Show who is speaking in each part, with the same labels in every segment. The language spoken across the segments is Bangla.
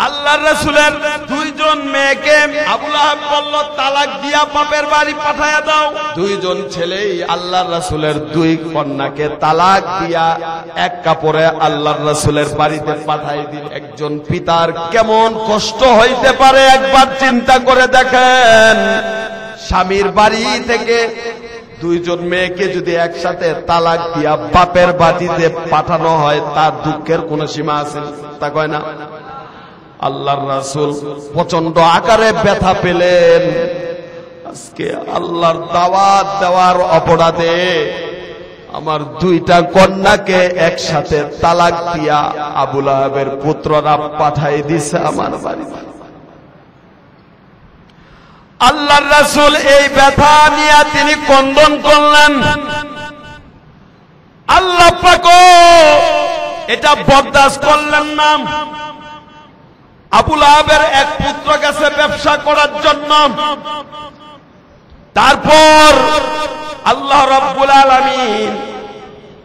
Speaker 1: আল্লাহর রাসূলের দুইজন মেয়েকে আবু লাহাব বলল তালাক দিয়া বাপের বাড়ি পাঠায়া দাও। দুইজন ছেলেই আল্লাহর রাসূলের দুই কন্যাকে তালাক দিয়া এক কাপড়ে আল্লাহর রাসূলের বাড়িতে পাঠাই দিল। একজন পিতার কেমন কষ্ট হইতে পারে একবার চিন্তা করে দেখেন। স্বামীর বাড়ি থেকে দুইজন মেয়েকে যদি একসাথে তালাক দিয়া বাপের বাড়িতে পাঠানো হয়, তার দুঃখের কোনো সীমা আছে? তা কয় না? আল্লাহর রাসূল প্রচন্ড আকারে ব্যথা পেলেন। আজকে আল্লাহর দাওয়াত দেওয়ার অপরাধে আমার দুইটা কন্যাকে একসাথে তালাক দিয়া আবু লাহাবের পুত্ররা পাঠাই দিছে আমার বাড়িতে। আল্লাহর রাসূল এই ব্যথা নিয়ে তিনি ক্রন্দন করলেন। আল্লাহ পাক এটা বরদাস্ত করলেন না। আবু লাহাবের এক পুত্র গেছে ব্যবসা করার জন্য, তারপর আল্লাহ রাব্বুল আলামিন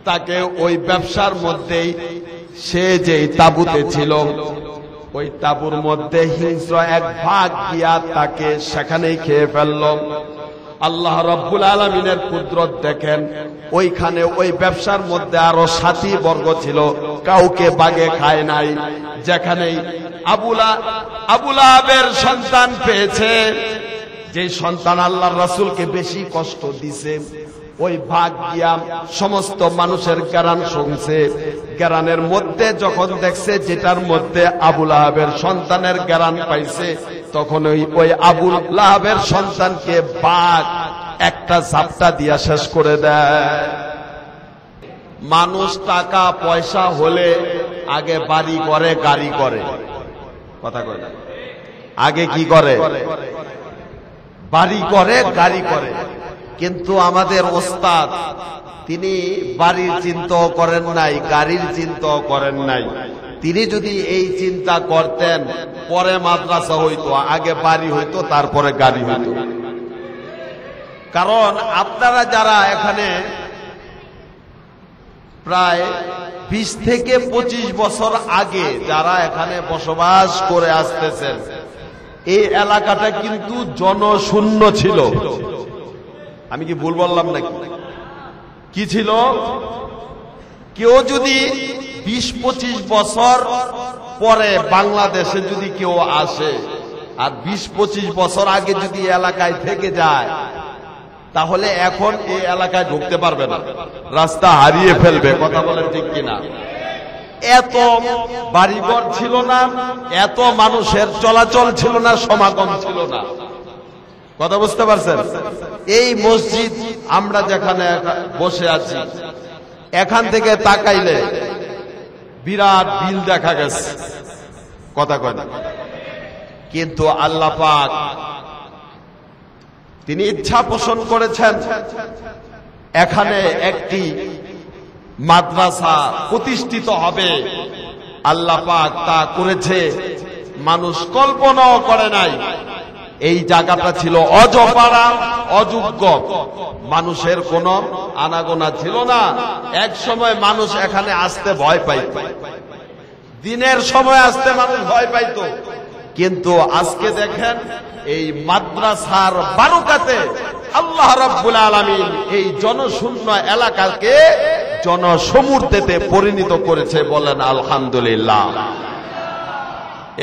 Speaker 1: তাকে ওই ব্যবসার মধ্যেই সে যেই তাঁবুতে ছিল ওই তাঁবুর মধ্যে হিংস্র এক ভাগ দিয়া তাকে সেখানেই খেয়ে ফেলল। আল্লাহ রাব্বুল আলামিনের কুদরত দেখেন, ওইখানে ওই ব্যবসার মধ্যে আরো সাথী বর্গ ছিল, কাউকে বাগে খায় নাই। যেখানেই আবু লাহাবের সন্তান পেয়েছে, যে সন্তান আল্লাহর রাসূলকে বেশি কষ্ট দিছে, ওই ভাগ দিয়া সমস্ত মানুষের জ্ঞান শুনছে। জ্ঞানের মধ্যে যখন দেখছে যেটার মধ্যে আবু লাহাবের সন্তানের জ্ঞান পাইছে, তখন ওই আবু লাহাবের সন্তানকে বাঘ একটা ঝাপটা দিয়া শেষ করে দেয়। মানুষ টাকা পয়সা হলে আগে বাড়ি করে, গাড়ি করে, কথা কয় না? আগে কি করে? বাড়ি করে, গাড়ি করে। কিন্তু আমাদের ওস্তাদ তিনি বাড়ির চিন্তাও করেন নাই, গাড়ির চিন্তাও করেন নাই। তিনি যদি এই চিন্তা করতেন, পরে মাদ্রাসা হইতো, আগে বাড়ি হইতো, তারপরে গাড়ি হইতো। কারণ আপনারা যারা এখানে প্রায় 20 থেকে 25 বছর আগে যারা এখানে বসবাস করে আসতেছেন, এই এলাকাটা কিন্তু জনশূন্য ছিল। আমি কি ভুল বললাম নাকি? কি ছিল? কেউ যদি 20-25 বছর পরে বাংলাদেশে যদি কেউ আসে আর 20-25 বছর আগে যদি এলাকায় থেকে যায়, তাহলে এখন এই এলাকায় ঢুকতে পারবে না, রাস্তা হারিয়ে ফেলবে। কথা বলেন ঠিক কিনা? এত বাড়িঘর ছিল না, এত মানুষের চলাচল ছিল না, সমাগম ছিল না। কথা বুঝতে পারছেন? এই মসজিদ আমরা যেখানে বসে আছি, এখান থেকে তাকাইলে বিরাট বিল দেখা গেছে। কথা কয় না? কিন্তু আল্লাহ পাক তিনি ইচ্ছা পোষণ করেছেন এখানে একটি মাদ্রাসা প্রতিষ্ঠিত হবে। আল্লাহ পাক তা করেছে, মানুষ কল্পনাও করে নাই। এই জায়গাটা ছিল অজপাড়া, অযোগ্য, মানুষের কোন আনাগোনা ছিল না। এক সময় মানুষ এখানে আসতে ভয় পাইত, দিনের সময় আসতে মানুষ ভয় পাইত। কিন্তু আজকে দেখেন এই মাদ্রাসার বারকাতে আল্লাহ রাব্বুল আলামিন এই জনশূন্য এলাকাকে জনসমুদ্রেতে পরিণত করেছে। বলেন আলহামদুলিল্লাহ।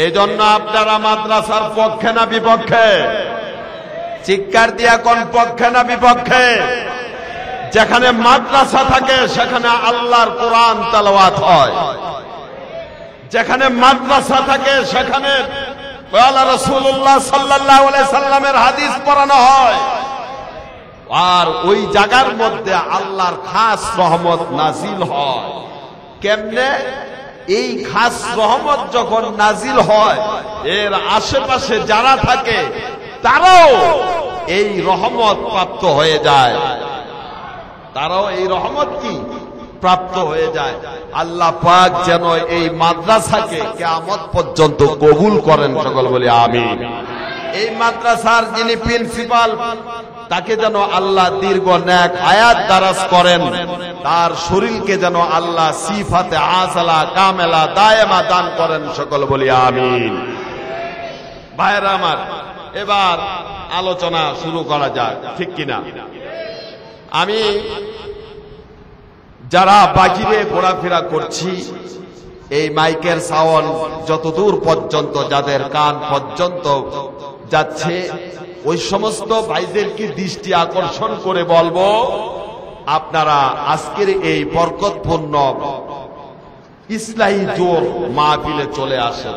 Speaker 1: এই জন্য আপনারা মাদ্রাসার পক্ষে না বিপক্ষে? চিৎকার দিয়া কোন পক্ষে না বিপক্ষে? যেখানে মাদ্রাসা থাকে সেখানে আল্লাহর কোরআন তেলাওয়াত হয়। যেখানে মাদ্রাসা থাকে সেখানে রাসূলুল্লাহ সাল্লাল্লাহু আলাইহি সাল্লামের হাদিস পড়ানো হয়। আর ওই জায়গার মধ্যে আল্লাহর খাস রহমত নাজিল হয়। কেমনে? এই খাস রহমত যখন নাজিল হয়, এর আশেপাশে যারা থাকে তারাও এই রহমত প্রাপ্ত হয়ে যায়, তারাও এই রহমত কি প্রাপ্ত হয়ে যায়। আল্লাহ পাক যেন এই মাদ্রাসাকে কিয়ামত পর্যন্ত কবুল করেন। সকল বলি আমিন। এই মাদ্রাসার যিনি প্রিন্সিপাল তাকে যেন আল্লাহ দীর্ঘ নেক হায়াত দারাজ করেন, তার শরীরকে যেন আল্লাহ সিফাতে আযলা কামেলা দায়েমা দান করেন। সকল বলি আমিন। ভাইরা আমার, এবার আলোচনা শুরু করা যাক, ঠিক কিনা? আমি যারা বাহিরে ঘোরাফেরা করছি, এই মাইকের সাউন্ড যতদূর পর্যন্ত, যাদের কান পর্যন্ত যাচ্ছে, ওই সমস্ত ভাইদেরকে দৃষ্টি আকর্ষণ করে বলবো, আপনারা আজকের এই বরকতপূর্ণ ইসলাহি জোর মাহফিলে চলে আসেন।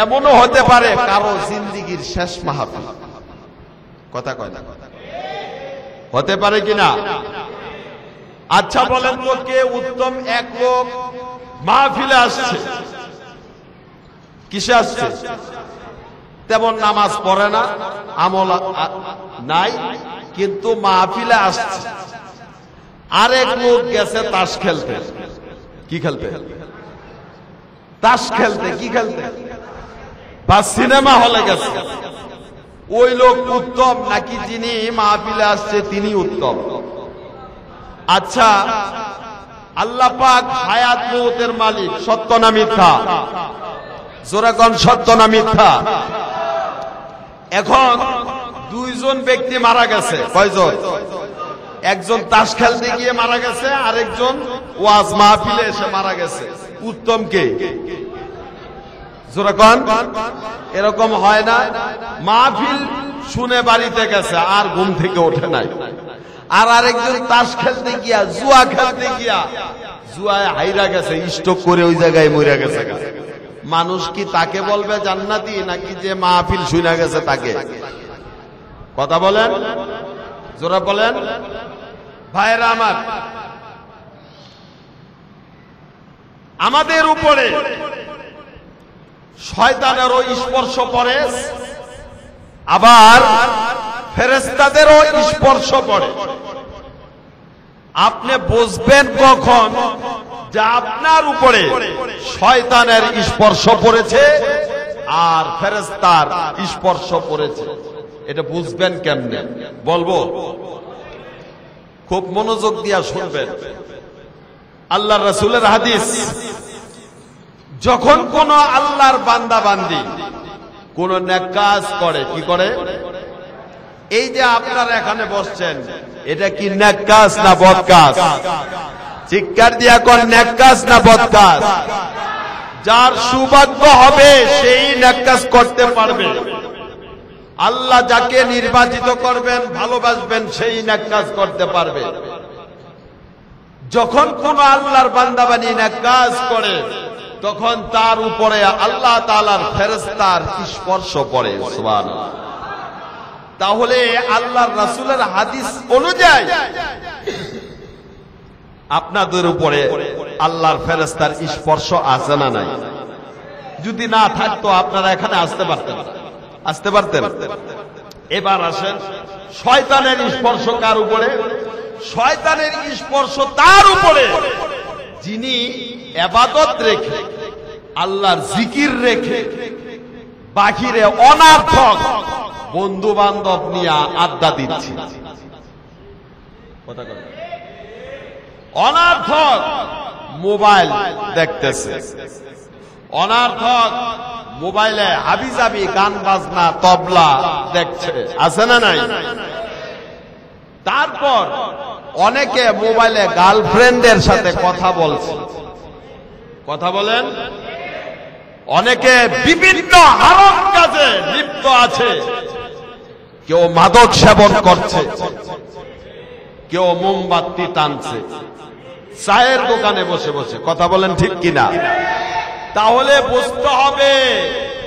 Speaker 1: এমনও হতে পারে কারো জিন্দেগীর শেষ মাহফিল, কথা কয় না, হতে পারে কিনা? আচ্ছা বলেন তো, কে উত্তম এক লোক মাহফিলে আসছে? কিসে আসছে? তেমন নামাজ পড়ে না, আমল নাই, কিন্তু মাহফিলে আসছে। আরেক লোক গেছে তাস খেলতে। কি খেলতে? তাস খেলতে। কি খেলতে? বা সিনেমা হলে গেছে। ওই লোক উত্তম নাকি যিনি মাহফিলে আসছে তিনি উত্তম? আচ্ছা, আল্লাহ পাক হায়াত মওতের মালিক, সত্য না মিথ্যা? জোরে কোন, সত্য না মিথ্যা? এখন দুইজন ব্যক্তি মারা গেছে। কয়জন? একজন তাস খেলতে গিয়ে মারা গেছে, আরেকজন ওয়াজ মাহফিলে এসে মারা গেছে। উত্তম কে? জোরে কোন। এরকম হয় না? মাহফিল শুনে বাড়িতে গেছে, আর ঘুম থেকে ওঠে নাই। আর আরেকজন তাস খেলতে গিয়া, জুয়া খেলতে গিয়া জুয়ায় হাইরা গেছে, স্ট্রোক করে ওই জায়গায় মরে গেছে। মানুষ কি তাকে বলবে জান্নাতি, নাকি যে মাহফিল শুনে গেছে তাকে? কথা বলেন, জোরে বলেন। ভাইরা আমার, আমাদের উপরে শয়তানেরও স্পর্শ পড়ে, আবার ফেরেশতাদেরও স্পর্শ পড়ে। আপনি বুঝবেন কখন যে আপনার উপরে শয়তানের স্পর্শ পড়েছে আর ফেরেশতার স্পর্শ পড়েছে? এটা বুঝবেন কেমনে বলবো, খুব মনোযোগ দিয়া শুনবেন। আল্লাহর রাসূলের হাদিস, যখন কোন আল্লাহর বান্দা বান্দি কোন নেক কাজ করে, কি করে? এই যে আপনারা এখানে বসছেন, এটা কি নেক কাজ না বদ কাজ? চিৎকার দিয়া কোন, নেক কাজ না বদ কাজ? যার সৌভাগ্য হবে সেই নেক কাজ করতে পারবে। আল্লাহ যাকে নির্বাচিত করবেন, ভালোবাসবেন, সেই নেক কাজ করতে পারবে। যখন কোন আল্লাহর বান্দা বান্দী নেক কাজ করে, তখন তার উপরে আল্লাহ তাআলার ফেরেশতার স্পর্শ পড়ে। সুবহানাল্লাহ। তাহলে আল্লাহর রাসূলের হাদিস অনুযায়ী আপনাদের উপরে আল্লাহর ফেরেশতার স্পর্শ আছে না নাই? যদি না থাকতো আপনারা এখানে আসতে পারতেন? আসতে পারতেন? এবার আসেন, শয়তানের স্পর্শ কার উপরে? শয়তানের স্পর্শ তার উপরে যিনি ইবাদত রেখে, আল্লাহর জিকির রেখে, বাহিরে অনার্থক বন্ধু বান্ধব নিয়ে আড্ডা দিচ্ছে। অনার্থক মোবাইল দেখতেছে, অনার্থক মোবাইলে হাবিজাবি গান বাজনা তবলা দেখছে, আছে না নাই? তারপর অনেকে মোবাইলে গার্লফ্রেন্ডের সাথে কথা বলছে। কথা বলেন। অনেকে বিভিন্ন হারাম কাজে লিপ্ত আছে। কেউ মাদক সেবন করছে, কেউ মোমবাতি টানছে চায়ের দোকানে বসে বসে। কথা বলেন ঠিক কিনা? তাহলে বুঝতে হবে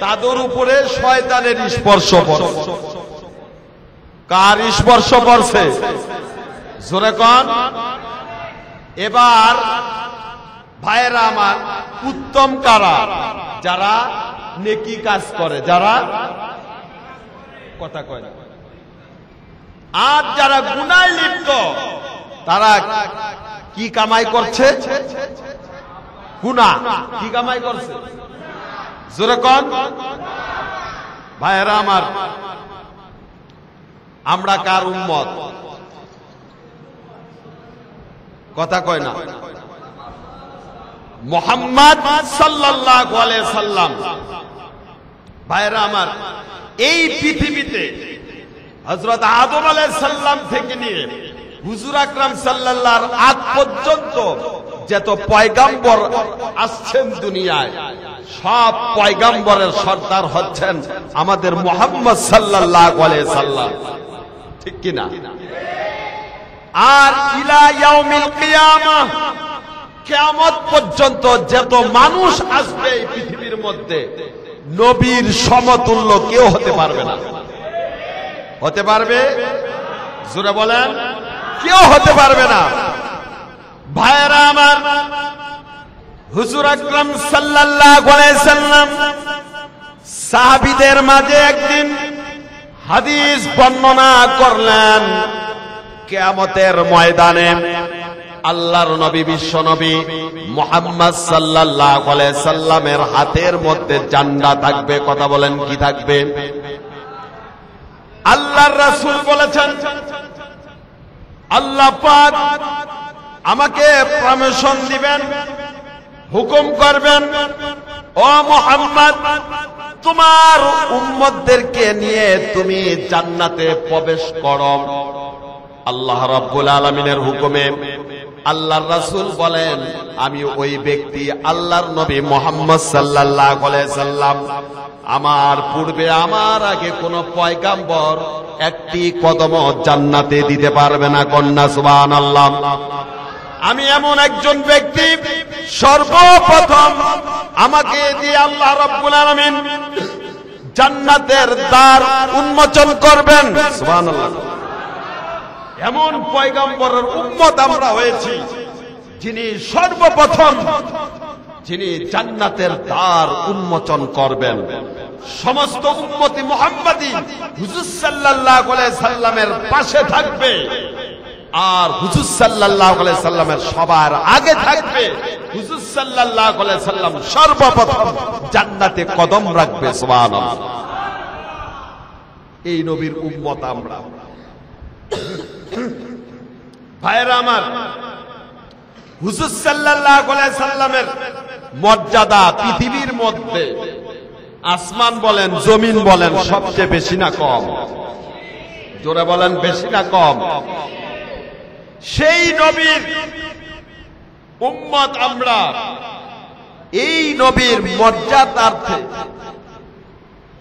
Speaker 1: তাদের উপরে শয়তানের স্পর্শ পড়ছে। কার স্পর্শ পড়ছে? জোরে কোন। এবার ভাইয়েরা আমার, উত্তম কারা? যারা নেকি কাজ করে, যারা কথা কয় না। আর যারা গুনায় লিপ্ত, তারা কি কামাই করছে? গুনাহ। কি কামাই করছে? জোরে কোন। ভাইয়েরা আমার, আমরা কার উম্মত? কথা কয় না। মুহাম্মদ সাল্লাল্লাহু আলাইহি সাল্লাম। ভাইরা আমার, এই পৃথিবীতে হযরত আদম আলাইহিস সালাম থেকে নিয়ে হুজুর আকরাম সাল্লাল্লাহু আগ পর্যন্ত যত পয়গাম্বর আসছেন দুনিয়ায়, সব পয়গাম্বরের সর্দার হচ্ছেন আমাদের মুহাম্মদ সাল্লাল্লাহু আলাইহি সাল্লাম। ঠিক কি না? আর ইলা ইয়াউমিল কিয়ামাহ, কিয়ামত পর্যন্ত যত মানুষ আসবে এই পৃথিবীর মধ্যে, নবীর সমতুল্য কেউ হতে পারবে না। হতে পারবে? জোরে বলেন, কেউ হতে পারবে না। ভাইরা আমার, হুজুর আকরাম সাল্লাল্লাহু আলাইহি সাল্লাম সাহাবীদের মাঝে একদিন হাদিস বর্ণনা করলেন। কিয়ামতের ময়দানে আল্লাহর নবী, বিশ্ব নবী মুহাম্মদ সাল্লাল্লাহু আলাইহি সাল্লামের হাতের মধ্যে জান্ডা থাকবে। কথা বলেন, কি থাকবে? আল্লাহর রাসূল বলেছেন, আল্লাহ পাক আমাকে পারমিশন দিবেন, হুকুম করবেন, ও মুহাম্মদ, তোমার উম্মতদেরকে নিয়ে তুমি জান্নাতে প্রবেশ করো। আল্লাহ রাব্বুল আলামিনের হুকুমে আল্লাহর রাসূল বলেন, আমি ওই ব্যক্তি আল্লাহর নবী মুহাম্মদ সাল্লাল্লাহু আলাইহি সাল্লাম, আমার পূর্বে আমার আগে কোন পয়গাম্বর একটি কদম জান্নাতে দিতে পারবে না। কন্যা সুবহানাল্লাহ। আমি এমন একজন ব্যক্তি, সর্বপ্রথম আমাকে দিয়ে আল্লাহ রাব্বুল আলামিন জান্নাতের দ্বার উন্মোচন করবেন। সুবহানাল্লাহ। এমন পয়গম্বরের উম্মত আমরা হয়েছি যিনি সর্বপ্রথম যিনি জান্নাতের দ্বার উন্মোচন করবেন। সমস্ত উম্মতি মুহাম্মাদি হুজুর সাল্লাল্লাহু আলাইহি সাল্লামের পাশে থাকবে, আর হুজুর সাল্লাল্লাহু আলাইহি সাল্লামের সবার আগে থাকবে। হুজুর সাল্লাল্লাহু আলাইহি সাল্লাম সর্বপ্রথম জান্নাতে কদম রাখবে। সুবহানাল্লাহ। এই নবীর উম্মত আমরা। ভাইরা আমার, হুজুর সাল্লাল্লাহু আলাইহি সাল্লামের মর্যাদা পৃথিবীর মধ্যে আসমান বলেন, জমিন বলেন, সবচেয়ে বেশি না কম? জোরে বলেন, বেশি না কম? সেই নবীর উম্মত আমরা। এই নবীর মর্যাদার্থে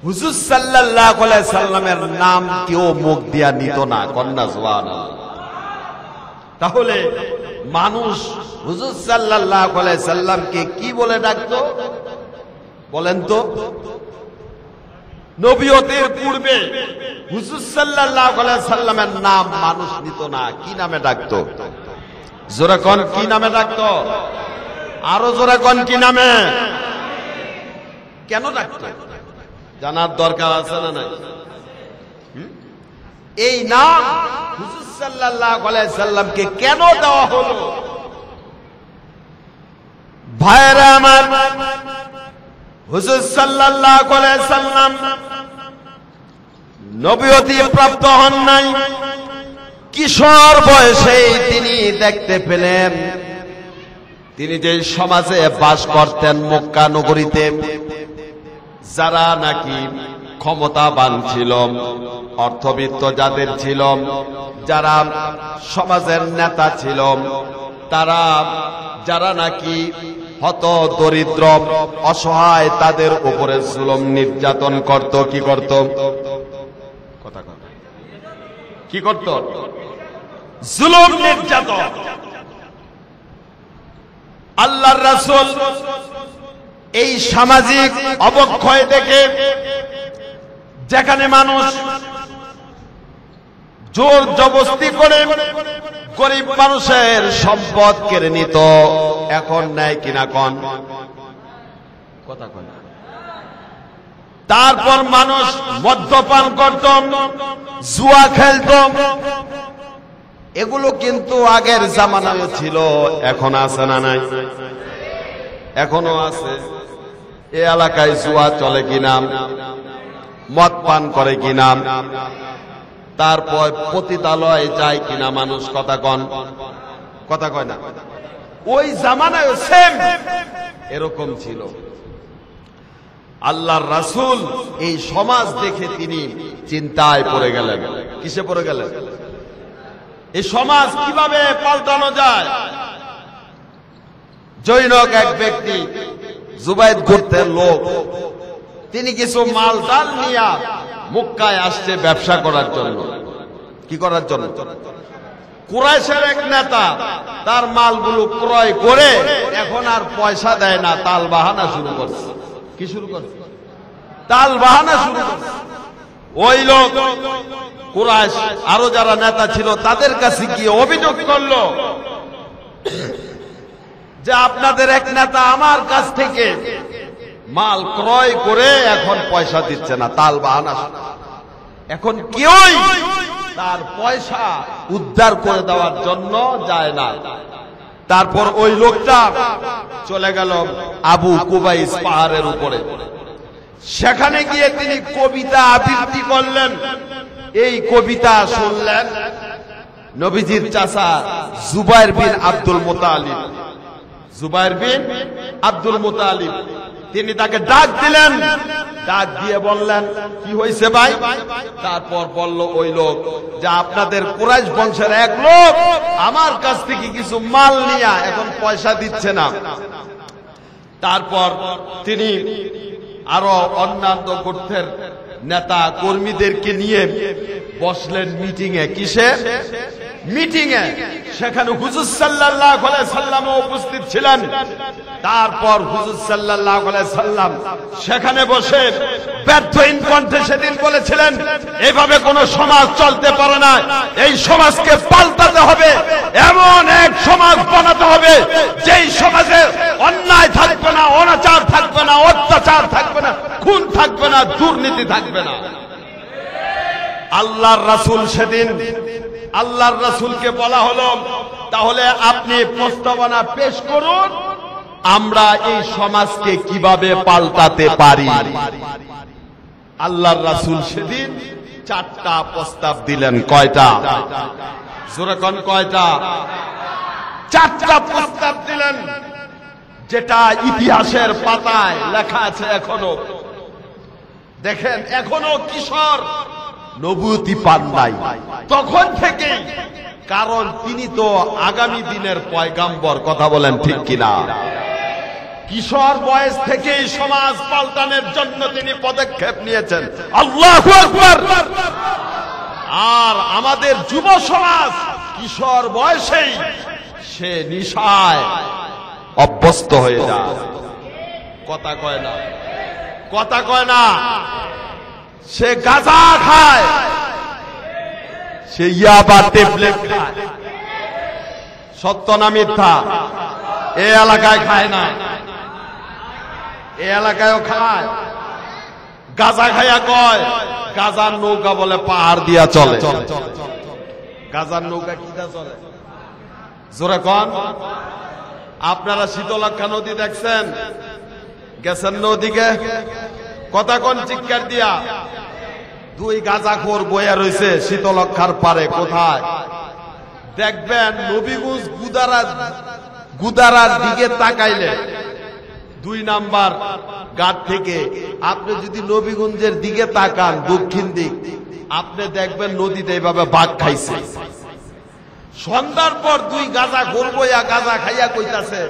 Speaker 1: হুজুর সাল্লাল্লাহু আলাইহি সাল্লামের নাম কেউ মুখ দিয়া নিত না। কন্যা সুবহানাল্লাহ। তাহলে মানুষ হুজুর সাল্লাল্লাহু আলাইহি সাল্লামকে কি বলে ডাকতো বলেন তো? নবুয়তের পূর্বে হুজুর সাল্লাল্লাহু আলাইহি সাল্লামের নাম মানুষ নিত না। কি নামে ডাকতো? জোরে কোন, কি নামে ডাকতো? আরো জোরে কোন, কি নামে? কেন ডাকতো জানার দরকার আছে না নাই? এই নাম হুজুর সাল্লাল্লাহু আলাইহি সাল্লামকে কেন দেওয়া হলো? ভাইরা আমার, হুজুর সাল্লাল্লাহু আলাইহি সাল্লাম নবুয়তি প্রাপ্ত হন নাই। কিশোর বয়সেই তিনি দেখতে পেলেন, তিনি যে সমাজে বাস করতেন মক্কা নগরীতে, যারা নাকি ক্ষমতাবান ছিল, অর্থবিত্ত যাদের ছিল, যারা সমাজের নেতা ছিল, তারা যারা নাকি হত দরিদ্র অসহায়, তাদের উপরে জুলুম নির্যাতন করত। কি করত? কথা কর, কি করত? জুলুম নির্যাতন। আল্লাহর রাসূল এই সামাজিক অবক্ষয় দেখে, যেখানে মানুষ জোর জবরদস্তি করে গরিব মানুষের সম্পদ কেড়ে নিত, এখন নেয় কিনা কোন? কথা কন। তারপর মানুষ মদ্যপান করত, জুয়া খেলত। এগুলো কিন্তু আগের জামানায় ছিল, এখন আছে না নাই? এখনো আছে। এই এলাকায় জুয়া চলে কিনা, মদ পান করে কিনা, তারপর পতিতালয়ে যায় কিনা মানুষ, কথা কয় না? ওই জামানায় সেম এরকম ছিল। আল্লাহর রাসূল এই সমাজ দেখে তিনি চিন্তায় পড়ে গেলেন। কিসে পড়ে গেলেন? এই সমাজ কিভাবে পাল্টানো যায়। জৈনক এক ব্যক্তি, জুবাইদ গোত্রের লোক, তিনি কিছু মাল টাল নিয়ে মক্কায় আসছে ব্যবসা করার জন্য। কি করার জন্য? কুরাইশের এক নেতা তার মালগুলো ক্রয় করে এখন আর পয়সা দেয় না, তাল বাহানা শুরু করছে। কি শুরু করছে? তাল বাহানা শুরু করছে। ওই লোক কুরাইশ আরো যারা নেতা ছিল তাদের কাছে গিয়ে অভিযোগ করলো যে আপনাদের এক নেতা আমার কাছ থেকে মাল ক্রয় করে এখন পয়সা দিচ্ছে না, তাল বাহানা। এখন কেউই তার পয়সা উদ্ধার করে দেওয়ার জন্য যায় না। তারপর ওই লোকটা চলে গেল আবু কুবাইস পাহাড়ের উপরে। সেখানে গিয়ে তিনি কবিতা আবৃত্তি করলেন। এই কবিতা শুনলেন নবীজির চাচা জুবাইর বিন আব্দুল মুতালিব। জুবাইর বিন আব্দুল মুতালিব তিনি তাকে ডাক দিলেন, ডাক দিয়ে বললেন কি হয়েছে ভাই? তারপর বলল ওই লোক যে আপনাদের কুরাইশ বংশের এক লোক আমার কাছ থেকে কিছু মাল নিয়ে এখন পয়সা দিচ্ছে না। তারপর তিনি আরো অন্যান্য গোত্রের নেতা কর্মীদেরকে নিয়ে বসলেন মিটিং এ। কিসে? মিটিং এ। সেখানে হুজুর সাল্লাল্লাহু আলাইহি সাল্লাম উপস্থিত ছিলেন। তারপর হুজুর সাল্লাল্লাহু আলাইহি সাল্লাম সেখানে বসে ব্যর্থহীন কণ্ঠে সেদিন বলেছিলেন, এভাবে কোন সমাজ চলতে পারে না, এই সমাজকে পাল্টাতে হবে, এমন এক সমাজ বানাতে হবে যেই সমাজে অন্যায় থাকবে না, অনাচার থাকবে না, অত্যাচার থাকবে না, খুন থাকবে না, দুর্নীতি থাকবে না। আল্লাহর রাসূল সেদিন আল্লাহর রাসূলকে বলা হলো তাহলে আপনি প্রস্তাবনা পেশ করুন, আমরা এই সমাজকে কিভাবে পাল্টাতে পারি। আল্লাহর রাসূল সেদিন 4টা প্রস্তাব দিলেন। কয়টা? জোরে কোন কয়টা? 4টা প্রস্তাব দিলেন, যেটা ইতিহাসের পাতায় লেখা আছে এখনো। দেখেন এখনো কিশোর নবুয়তি পান নাই তখন থেকে, কারণ তিনি তো আগামী দিনের পয়গাম্বর। কথা বলেন ঠিক কিনা? কিশোর বয়স থেকেই সমাজ পাল্টানোর জন্য তিনি পদক্ষেপ নিয়েছেন। আল্লাহু আকবার। আর আমাদের যুব সমাজ কিশোর বয়সেই সে নিশায় অভ্যস্ত হয়ে যায়। কথা কয় না, কথা কয় না। সে গাঁজা খায়, সে ইয়াবা ট্যাবলেট খায়। সত্য না মিথ্যা? এই এলাকায় খায় না, এই এলাকায়ও খায়। গাঁজা খাইয়া কয় গাঁজার নৌকা বলে পাহাড় দিয়া চলে। গাঁজার নৌকা কিটা চলে? জোরে কন। আপনারা শীতলক্ষা নদী দেখছেন? গেছেন নদীকে? কথা কোন চিৎকার দিয়া? 2 গাঁজাখোর বইয়া রয়েছে শীতলক্ষার পারে। কোথায়? দেখবেন নবীগঞ্জ গুদারার দিকে তাকাইলে 2 নাম্বার ঘাট থেকে আপনি যদি নবীগঞ্জের দিকে তাকান দক্ষিণ দিক, আপনি দেখবেন নদীতে এইভাবে বাঘ খাইছে। সন্ধ্যার পর 2 গাঁজাখোর বইয়া গাঁজা খাইয়া কইতাছে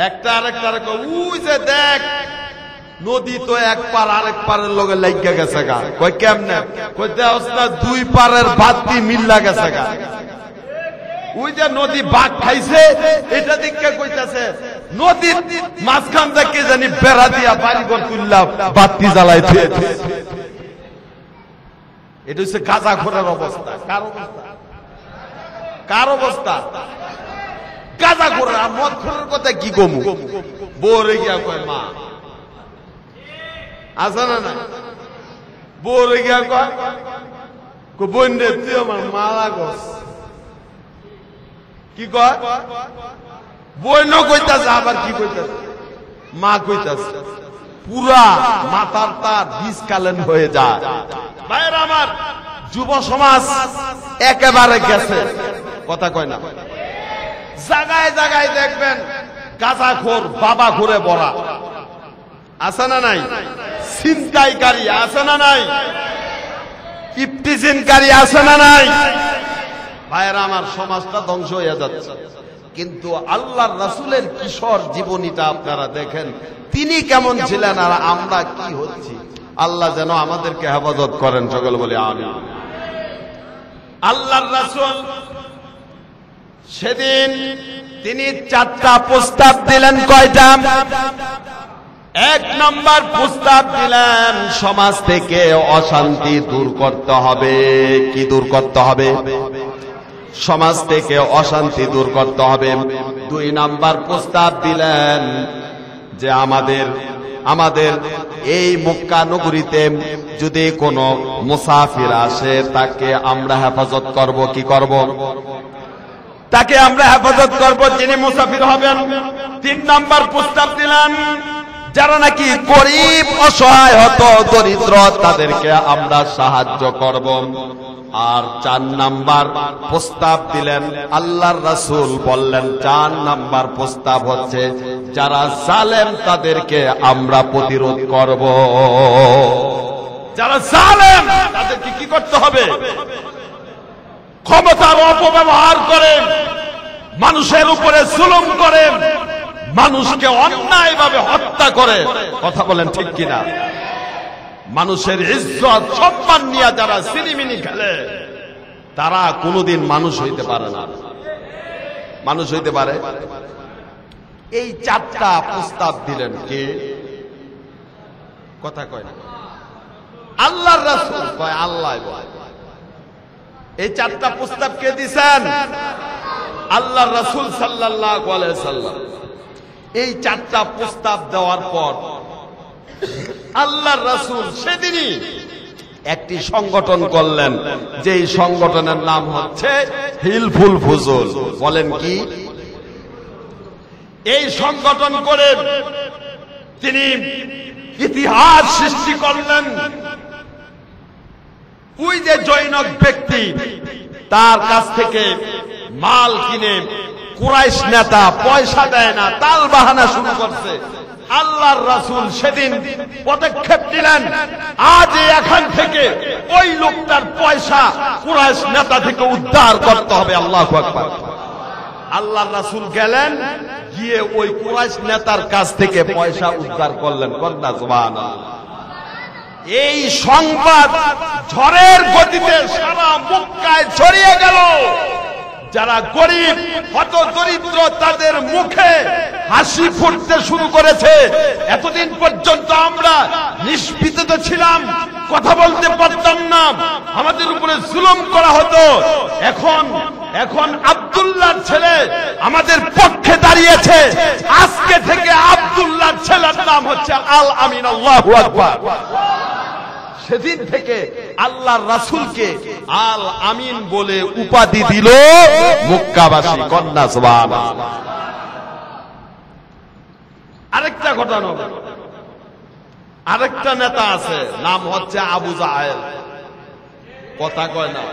Speaker 1: একটা আরেকটার, ওই যে দেখ নদী তো এক পার আরেক পারের লগে লাগিয়া গেছে গা। কই কেমনে? কই দেওস না 2 পারের বাতি মিল্লা গেছে গা। ওই যে নদী বাঘ খাইছে এটা দেখে কইতাছে নদীর মাঝখান থেকে জানি বেড়া দিয়া বাড়িঘর তুললা বাতি জ্বালাই থুয়েছে। এটা হচ্ছে গাঁজাখোরের অবস্থা। কার অবস্থা? কার অবস্থা? গাঁজাখোর। আর মদখোরের কথা কি কমু? বউরে গিয়া কয় মা আছে না না, বউরে গিয়া কয় বোন রে তুই আমার মালা গছ। কি কয়? বইন কইতাছে, আবার কি কইতাছে? মা কইতাছে। পুরা মাথার তার বিষ কালেন হয়ে যায়। ভাইরা আমার, যুব সমাজ একেবারে গেছে, কথা কয় না। জায়গায় জায়গায় দেখবেন গাঁজাখোর বাবা ঘুরে ভরা, আছে না নাই? ছিনতাইকারী আছে না নাই? ইফতিজিনকারী আছে না নাই? ভাইয়েরা আমার, সমাজটা ধ্বংস হয়ে যাচ্ছে। কিন্তু আল্লাহর রাসূলের কিশোর জীবনীটা আপনারা দেখেন, তিনি কেমন ছিলেন আর আমরা কি হচ্ছি। আল্লাহ যেন আমাদেরকে হেফাজত করেন, সকল বলি আমিন। আল্লাহর রাসূল সেদিন তিনি 4টা প্রস্তাব দিলেন। কয়টা? 1 নম্বর প্রস্তাব দিলেন, সমাজ থেকে অশান্তি দূর করতে হবে। কি দূর করতে হবে? সমাজ থেকে অশান্তি দূর করতে হবে। 2 নম্বর প্রস্তাব দিলেন যে আমাদের এই মক্কা নগরীতে যদি কোনো মুসাফির আসে তাকে আমরা হেফাজত করব। কি করব? তাকে আমরা হেফাজত করব, যিনি মুসাফির হবেন। 3 নম্বর প্রস্তাব দিলেন, যারা নাকি গরিব, অসহায়, হত দরিদ্র, তাদেরকে আমরা সাহায্য করব। আর 4 নাম্বার প্রস্তাব দিলেন, আল্লাহর রাসূল বললেন 4 নাম্বার প্রস্তাব হচ্ছে যারা জালেম তাদেরকে আমরা প্রতিরোধ করব। যারা জালেম তাদেরকে কি করতে হবে? ক্ষমতার অপব্যবহার করে, মানুষের উপরে জুলুম করে, মানুষকে অন্যায়ভাবে হত্যা করে, কথা বলেন ঠিক কিনা? মানুষের ইজ্জত সম্মান নিয়ে যারা সিনিমিনি খেলে, তারা কোনোদিন মানুষ হইতে পারে না। মানুষ হইতে পারে? এই 4টা প্রস্তাব দিলেন কে? কথা কয় না। আল্লাহর রাসূল কয়, আল্লাহ বলে। এই 4টা প্রস্তাব কে দিয়েছেন? আল্লাহর রাসূল সাল্লাল্লাহু আলাইহি সাল্লাম। এই 4টা প্রস্তাব দেওয়ার পর আল্লাহর রাসূল সেদিনই একটি সংগঠন করলেন, যেই সংগঠনের নাম হচ্ছে হিলফুল ফুজুল। বলেন কি? এই সংগঠন করে তিনি ইতিহাস সৃষ্টি করলেন। ওই যে জৈনক ব্যক্তি, তার কাছ থেকে মাল কিনে কুরাইশ নেতা পয়সা দেয় না, তাল বাহানা শুরু করছে। আল্লাহর রাসূল সেদিন পদক্ষেপ নিলেন, আজ এখান থেকে ওই লোকটার পয়সা কুরাইশ নেতা থেকে উদ্ধার করতে হবে। আল্লাহু আকবার। আল্লাহর রাসূল গেলেন, গিয়ে ওই কুরাইশ নেতার কাছ থেকে পয়সা উদ্ধার করলেন। কন্যা সুবহানাল্লাহ। এই সংবাদ ঝড়ের গতিতে সারা মক্কায় ছড়িয়ে গেল। যারা গরিব, হত দরিদ্র, তাদের মুখে হাসি ফুটতে শুরু করেছে। এতদিন পর্যন্ত আমরা নিষ্পীড়িত ছিলাম, কথা বলতে পারতাম না, আমাদের উপরে জুলুম করা হতো। এখন আব্দুল্লাহর ছেলে আমাদের পক্ষে দাঁড়িয়েছে। আজকে থেকে আব্দুল্লাহর ছেলের নাম হচ্ছে আল আমিন। আল্লাহু আকবার। সেদিন থেকে আল্লাহর রাসূলকে আল আমিন বলে উপাধি দিল মক্কাবাসী। কন্যা সুবহানাল্লাহ। আরেকটা ঘটনা, আরেকটা নেতা আছে, নাম হচ্ছে আবু জাহেল। কথা কয় না?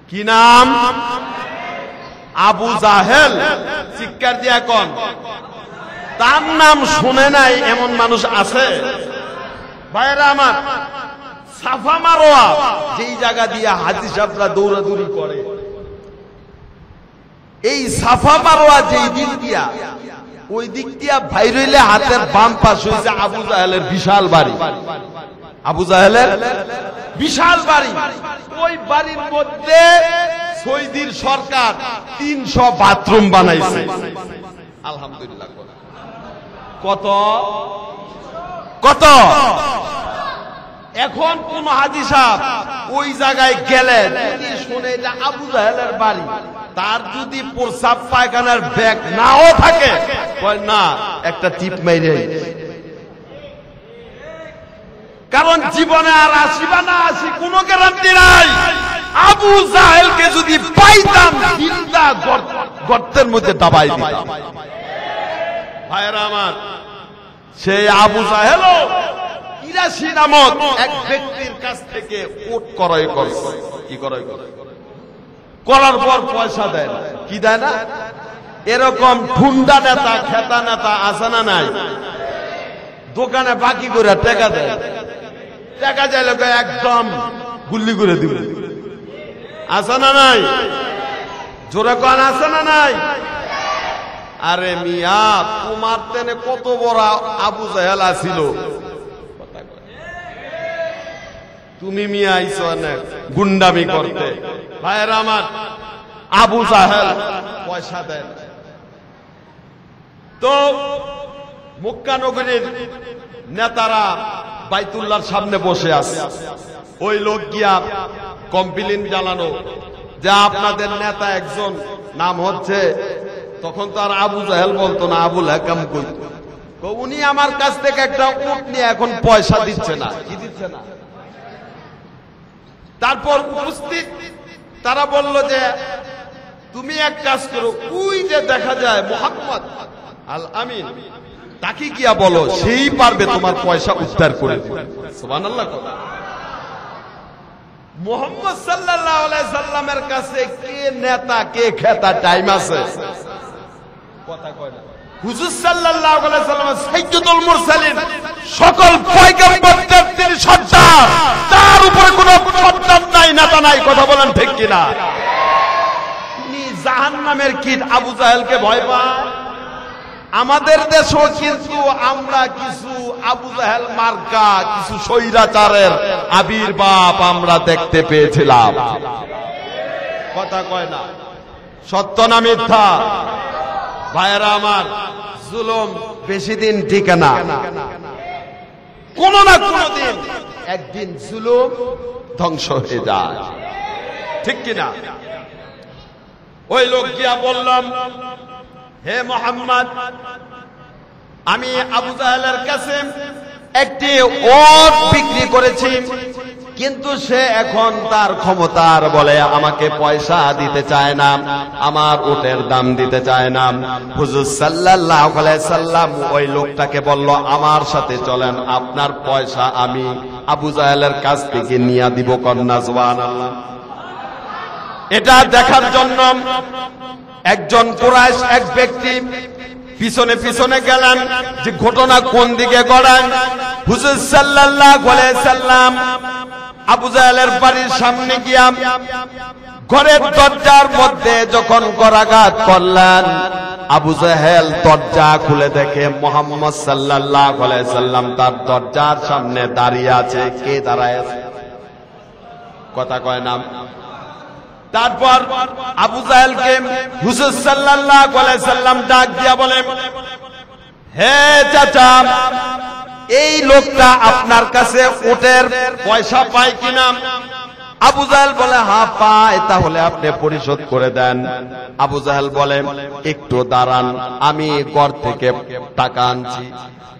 Speaker 1: কি নাম? আবু জাহেল। চিৎকার দিয়া কোন? তার নাম শুনে নাই এমন মানুষ আছে? ভাইরা আমার, সাফা মারোয়া যেই জায়গা দিয়ে হাজী সাহেবরা দৌড়াদৌড়ি করে, এই সাফা মারোয়া যেই দিক দিয়া, ওই দিক দিয়া ভাইরইলে হাতের বাম পাশ হয়েছে আবু জাহেলের বিশাল বাড়ি। আবু জাহেলের বিশাল বাড়ি। ওই বাড়ির মধ্যে সৌদির সরকার 300 বাথরুম বানাইছে। আলহামদুলিল্লাহ। কত কত? এখন কোন হাজী সাহেব ওই জায়গায় গেলে যদি শুনে যে আবু জাহেলের বাড়ি, তার যদি প্রস্রাব পায়খানার ব্যাগ নাও থাকে, কয় না, একটা টিপ মেরে। কারণ জীবনে আর আসি বা না আসি কোনো গ্যারান্টি নাই। আবু জাহেলকে যদি পাইতাম, চিন্তা গর্তের মধ্যে দাবাই দিতাম। ভাইরা আমার, সেই আবু জাহেল, এরা নাজ্জাশী নামক এক ব্যক্তির কাছ থেকে উট ক্রয় করছে। কি ক্রয় করে? করার পর পয়সা দেয় না। কি দেয় না? এরকম ঠুন্ডা নেতা, খেতা নেতা আছে না নাই? দোকানে বাকি করে টাকা দেয়, টাকা চাইলে একদম গুল্লি করে দিব। আছে না নাই? জোরে কোন আছে না নাই? আরে মিয়া, তোমার তেনে কত বড় আবু জাহেল আছিল, তুমি মিয়া আইছো অনেক গুন্ডামি করতে। ভাইয়েরা আমার, আবু জাহেল পয়সা দেন। তো মক্কা নগরীর নেতারা বাইতুল্লাহর সামনে বসে আছে। ওই লোক গিয়া কমপ্লেইন জানানো যে আপনাদের নেতা একজন নাম হচ্ছে, তখন তো আর আবু জাহেল বলতো না, আবুল হাকাম কইতো, উনি আমার কাছ থেকে একটা উট নিয়ে এখন পয়সা দিচ্ছে না। কি দিচ্ছে না? তারপর উপস্থিত তারা বলল যে তুমি এক কাজ করো, ওই যে দেখা যায় মুহাম্মদ আল আমিন, তাকে গিয়া বলো, সেই পারবে তোমার পয়সা উদ্ধার করে দিতে। সুবহানাল্লাহ। মুহাম্মদ সাল্লাল্লাহু আলাইহি সাল্লামের কাছে কে নেতা কে খেতা টাইম আছে? কথা কয় না। হুজুর সাল্লাল্লাহু আলাইহি সাল্লাম সাইয়্যিদুল মুরসালিন, সকল পয়গম্বরদের তিনি সর্দার, তার উপরে কোনো সর্দার নাই, নেতা নাই। কথা বলেন ঠিক কিনা? তিনি জাহান্নামের কীট আবু জাহেলকে ভয় পায়। আমাদের দেশও কিন্তু আমরা কিছু আবু জাহেল মার্কা কিছু স্বৈরাচারের আবির্ভাব আমরা দেখতে পেয়েছিলাম। কথা কয় না? সত্য না মিথ্যা? ভাইয়েরা আমার, জুলুম বেশি দিন টিকে না, কোন না কোন দিন একদিন জুলুম ধ্বংস হয়ে যায়। ঠিক কিনা? ওই লোক গিয়া বললাম, হে মুহাম্মদ, আমি আবু জাহেলের কাছে একটি ওট বিক্রি করেছি, কিন্তু সে এখন তার ক্ষমতার বলে আমাকে পয়সা দিতে চায় না, আমার উটের দাম দিতে চায় না। হুজুর সাল্লাল্লাহু আলাইহি সাল্লাম ওই লোকটাকে বলল, আমার সাথে চলেন, আপনার পয়সা আমি আবু জাহেলের কাছ থেকে নিয়ে দিব। কন্যা সুবহানাল্লাহ। এটা দেখার জন্য একজন কুরাইশ এক ব্যক্তি পিছনে পিছনে গেলেন যে ঘটনা কোন দিকে গড়ায়। হুজুর সাল্লাল্লাহু আলাইহি সাল্লাম আবু জাহেলের বাড়ির সামনে গিয়া ঘরের দরজার মধ্যে যখন করাঘাত করলেন, আবু জাহেল দরজা খুলে দেখে মুহাম্মদ সাল্লাল্লাহু আলাইহি সাল্লাম তার দরজার সামনে দাঁড়িয়ে আছে। কে দাঁড়ায় আছে? কথা কয় না? তারপর আবু জাহেলকে হুজুর সাল্লাল্লাহু আলাইহি সাল্লাম ডাক দিয়া বলেন, হে চাচা, এই লোকটা আপনার কাছে উটের পয়সা পায় কিনা? আবু জাহেল বলে, হ্যাঁ পায়। তাহলে আপনি পরিশোধ করে দেন। আবু জাহেল বলে, একটু দাঁড়ান, আমি ঘর থেকে টাকা আনছি।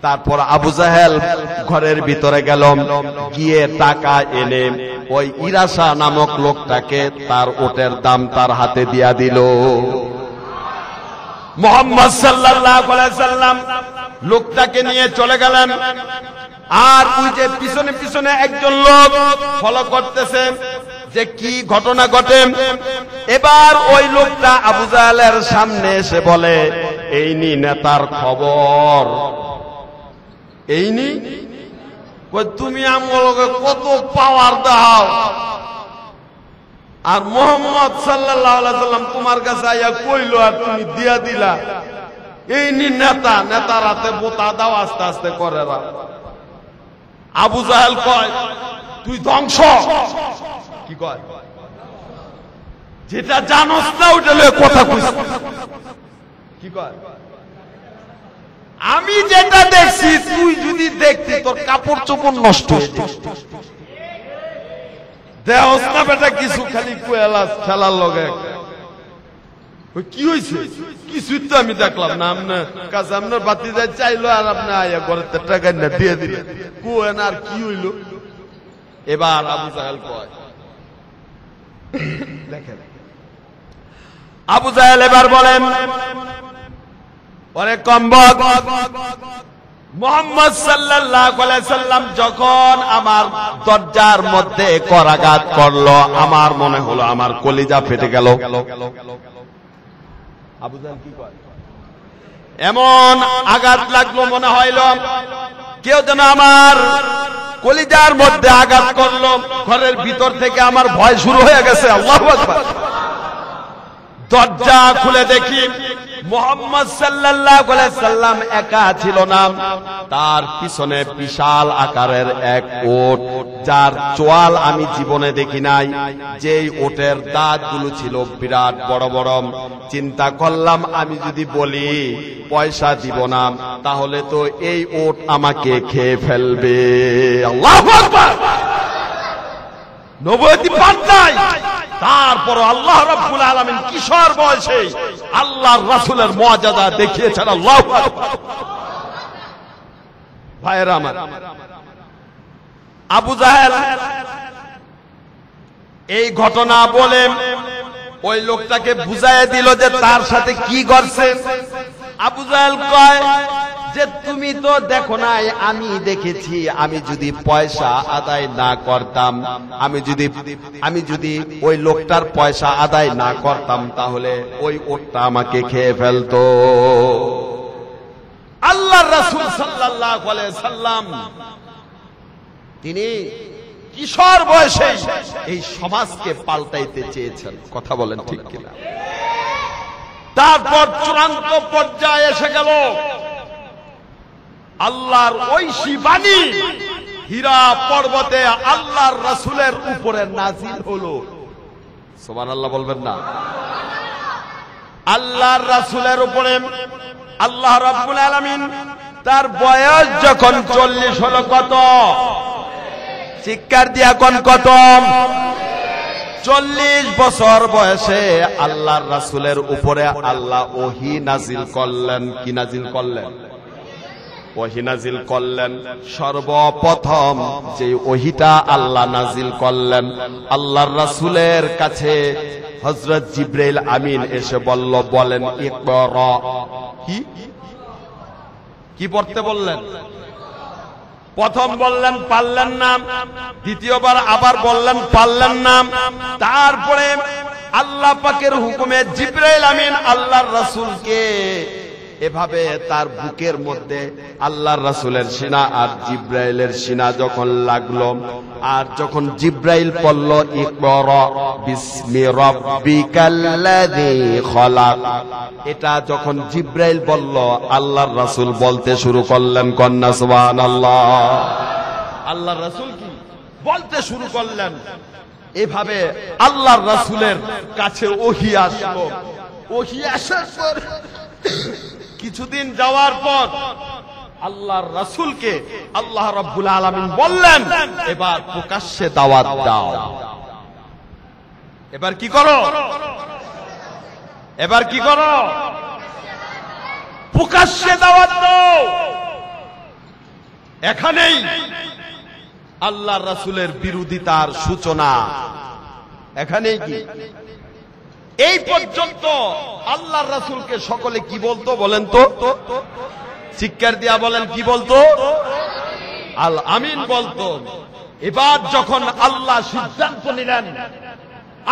Speaker 1: তারপর আবু জাহেল ঘরের ভিতরে গেল, গিয়ে টাকা এনে ওই ইরাশা নামক লোকটাকে তার উটের দাম তার হাতে দিয়া দিল। মুহাম্মদ সাল্লাল্লাহু আলাইহি সাল্লাম লোকটাকে নিয়ে চলে গেলেন। আর ওই যে পিছনে পিছনে একজন লোক ফলো করতেছে যে কি ঘটনা ঘটে। এবার ওই লোকটা আবু জাহেলের সামনে এসে বলে, এই নি নেতার খবর, এই নি, তুমি আমলকে কত পাওয়ার দাও, আর মুহাম্মদ সাল্লাল্লাহু আলাইহি সাল্লাম তোমার কাছে আইয়া কইলো আর তুমি দিয়া দিলা। এই নি নেতা, নেতার হাতে বোতা দাও, আস্তে আস্তে করে রাখ। আবু জাহেল কয়, তুই ধ্বংস। কি কয়? যেটা জানোস না ওটা লয়ে কথা কইস। কি কয়? আমি যেটা দেখছি তুই যদি দেখতি তোর কাপড় চোপড় নষ্ট হয়ে যেত। দেহস না বেটা কিছু, খালি কুয়ালাস খেলার লগে। কি হয়েছে? কিছুই তো আমি দেখলাম না। আপনার কাছে আপনার বাতি যায় চাইলো আর আপনি আয়া ঘরের টাকা না দিয়ে দিলেন। কুয়েন আর কি হইল? এবার আবু জাহেল কয়, দেখেন আবু জাহেল এবার বলেন, অনেক কম্বক, মুহাম্মদ সাল্লাল্লাহু আলাইহি সাল্লাম যখন আমার দরজার মধ্যে করাঘাত করলো, আমার মনে হলো আমার কলিজা ফেটে গেল। আবু জাহেল কি কয়? এমন আঘাত লাগলো, মনে হইল কেউ যেন আমার কলিজার মধ্যে আঘাত করলো। ঘরের ভিতর থেকে আমার ভয় শুরু হয়ে গেছে। আল্লাহু আকবার। দরজা খুলে দেখি মুহাম্মদ সাল্লাল্লাহু আলাইহি সাল্লাম একা ছিল না, তার পিছনে বিশাল আকারের এক ওট, যার চোয়াল আমি জীবনে দেখি নাই। যেই ওটের দাঁতগুলো ছিল বিরাট বড় বড়। চিন্তা করলাম আমি যদি বলি পয়সা দিব না, তাহলে তো এই ওট আমাকে খেয়ে ফেলবে। আল্লাহু আকবার। নবুয়তি পান নাই, তারপর আল্লাহ রাব্বুল আলামিন কিশোর বয়সে আল্লাহর রাসূলের মুআজিজা দেখিয়েছেন। আল্লাহু আকবার। ভাইরা আমার, আবু জাহেল এই ঘটনা বলে ওই লোকটাকে বুঝাইয়া দিল যে তার সাথে কি করছে। আবু জাহেল কয় যে তুমি তো দেখো নাই, আমি দেখেছি। আমি যদি পয়সা আদায় না করতাম, আমি যদি ওই লোকটার পয়সা আদায় না করতাম, তাহলে ওই ওটটা আমাকে খেয়ে ফেলতো। আল্লাহর রাসূল সাল্লাল্লাহু আলাইহি সাল্লাম তিনি কিশোর বয়সে এই সমাজকে পাল্টাইতে চেয়েছেন। কথা বলেন ঠিক কিনা? তারপর চূড়ান্ত পর্যায়ে এসে গেল আল্লাহর ঐশী বাণী হীরা পর্বতে আল্লাহর রাসূলের উপরে নাজিল হলো। সুবহানাল্লাহ বলবেন না? আল্লাহর রাসূলের উপরে আল্লাহ রাব্বুল আলামিন তার বয়স যখন 40 হলো, কত? চিৎকার দিয়া কোন কত? 40 বছর বয়সে আল্লাহর রাসূলের উপরে আল্লাহ ওহী নাজিল করলেন। কি নাজিল করলেন? ওহী নাজিল করলেন। সর্বপ্রথম যে ওহীটা আল্লাহ নাজিল করলেন, আল্লাহর রাসূলের কাছে হযরত জিবরাইল আমিন এসে বলেন ইকরা। কি পড়তে বললেন? প্রথম বললেন, পারলেন না। দ্বিতীয়বার আবার বললেন, পারলেন না। তারপরে আল্লাহ পাকের হুকুমে জিবরাইল আমিন আল্লাহর রাসূলকে এভাবে তার বুকের মধ্যে আল্লাহর রাসূলের সিনা আর জিবরাইলের সিনা যখন লাগলো, আর যখন জিবরাইল পড়ল ইকরা বিসমি রাব্বিকাল্লাযী খলাক, এটা যখন জিবরাইল বলল, আল্লাহর রাসূল বলতে শুরু করলেন। কন্যা সুবহানাল্লাহ। আল্লাহর রাসূল কি বলতে শুরু করলেন? এভাবে আল্লাহর রাসূলের কাছে ওহী আসলো। ওহী আসার পর কিছুদিন যাওয়ার পর আল্লাহর রাসূলকে আল্লাহ রাব্বুল আলামিন বললেন, এবার প্রকাশ্যে দাওয়াত দাও। এবার কি করো? এবার কি করো? প্রকাশ্যে দাওয়াত দাও। এখানেই আল্লাহর রাসূলের বিরোধিতার সূচনা। এখানেই কি? এই পর্যন্ত আল্লাহর রাসূলকে সকলে কি বলতো বলেন তো? চিৎকার দিয়া বলেন, কি বলতো? আল আমিন বলতো। এবার যখন আল্লাহ সিদ্ধান্ত নিলেন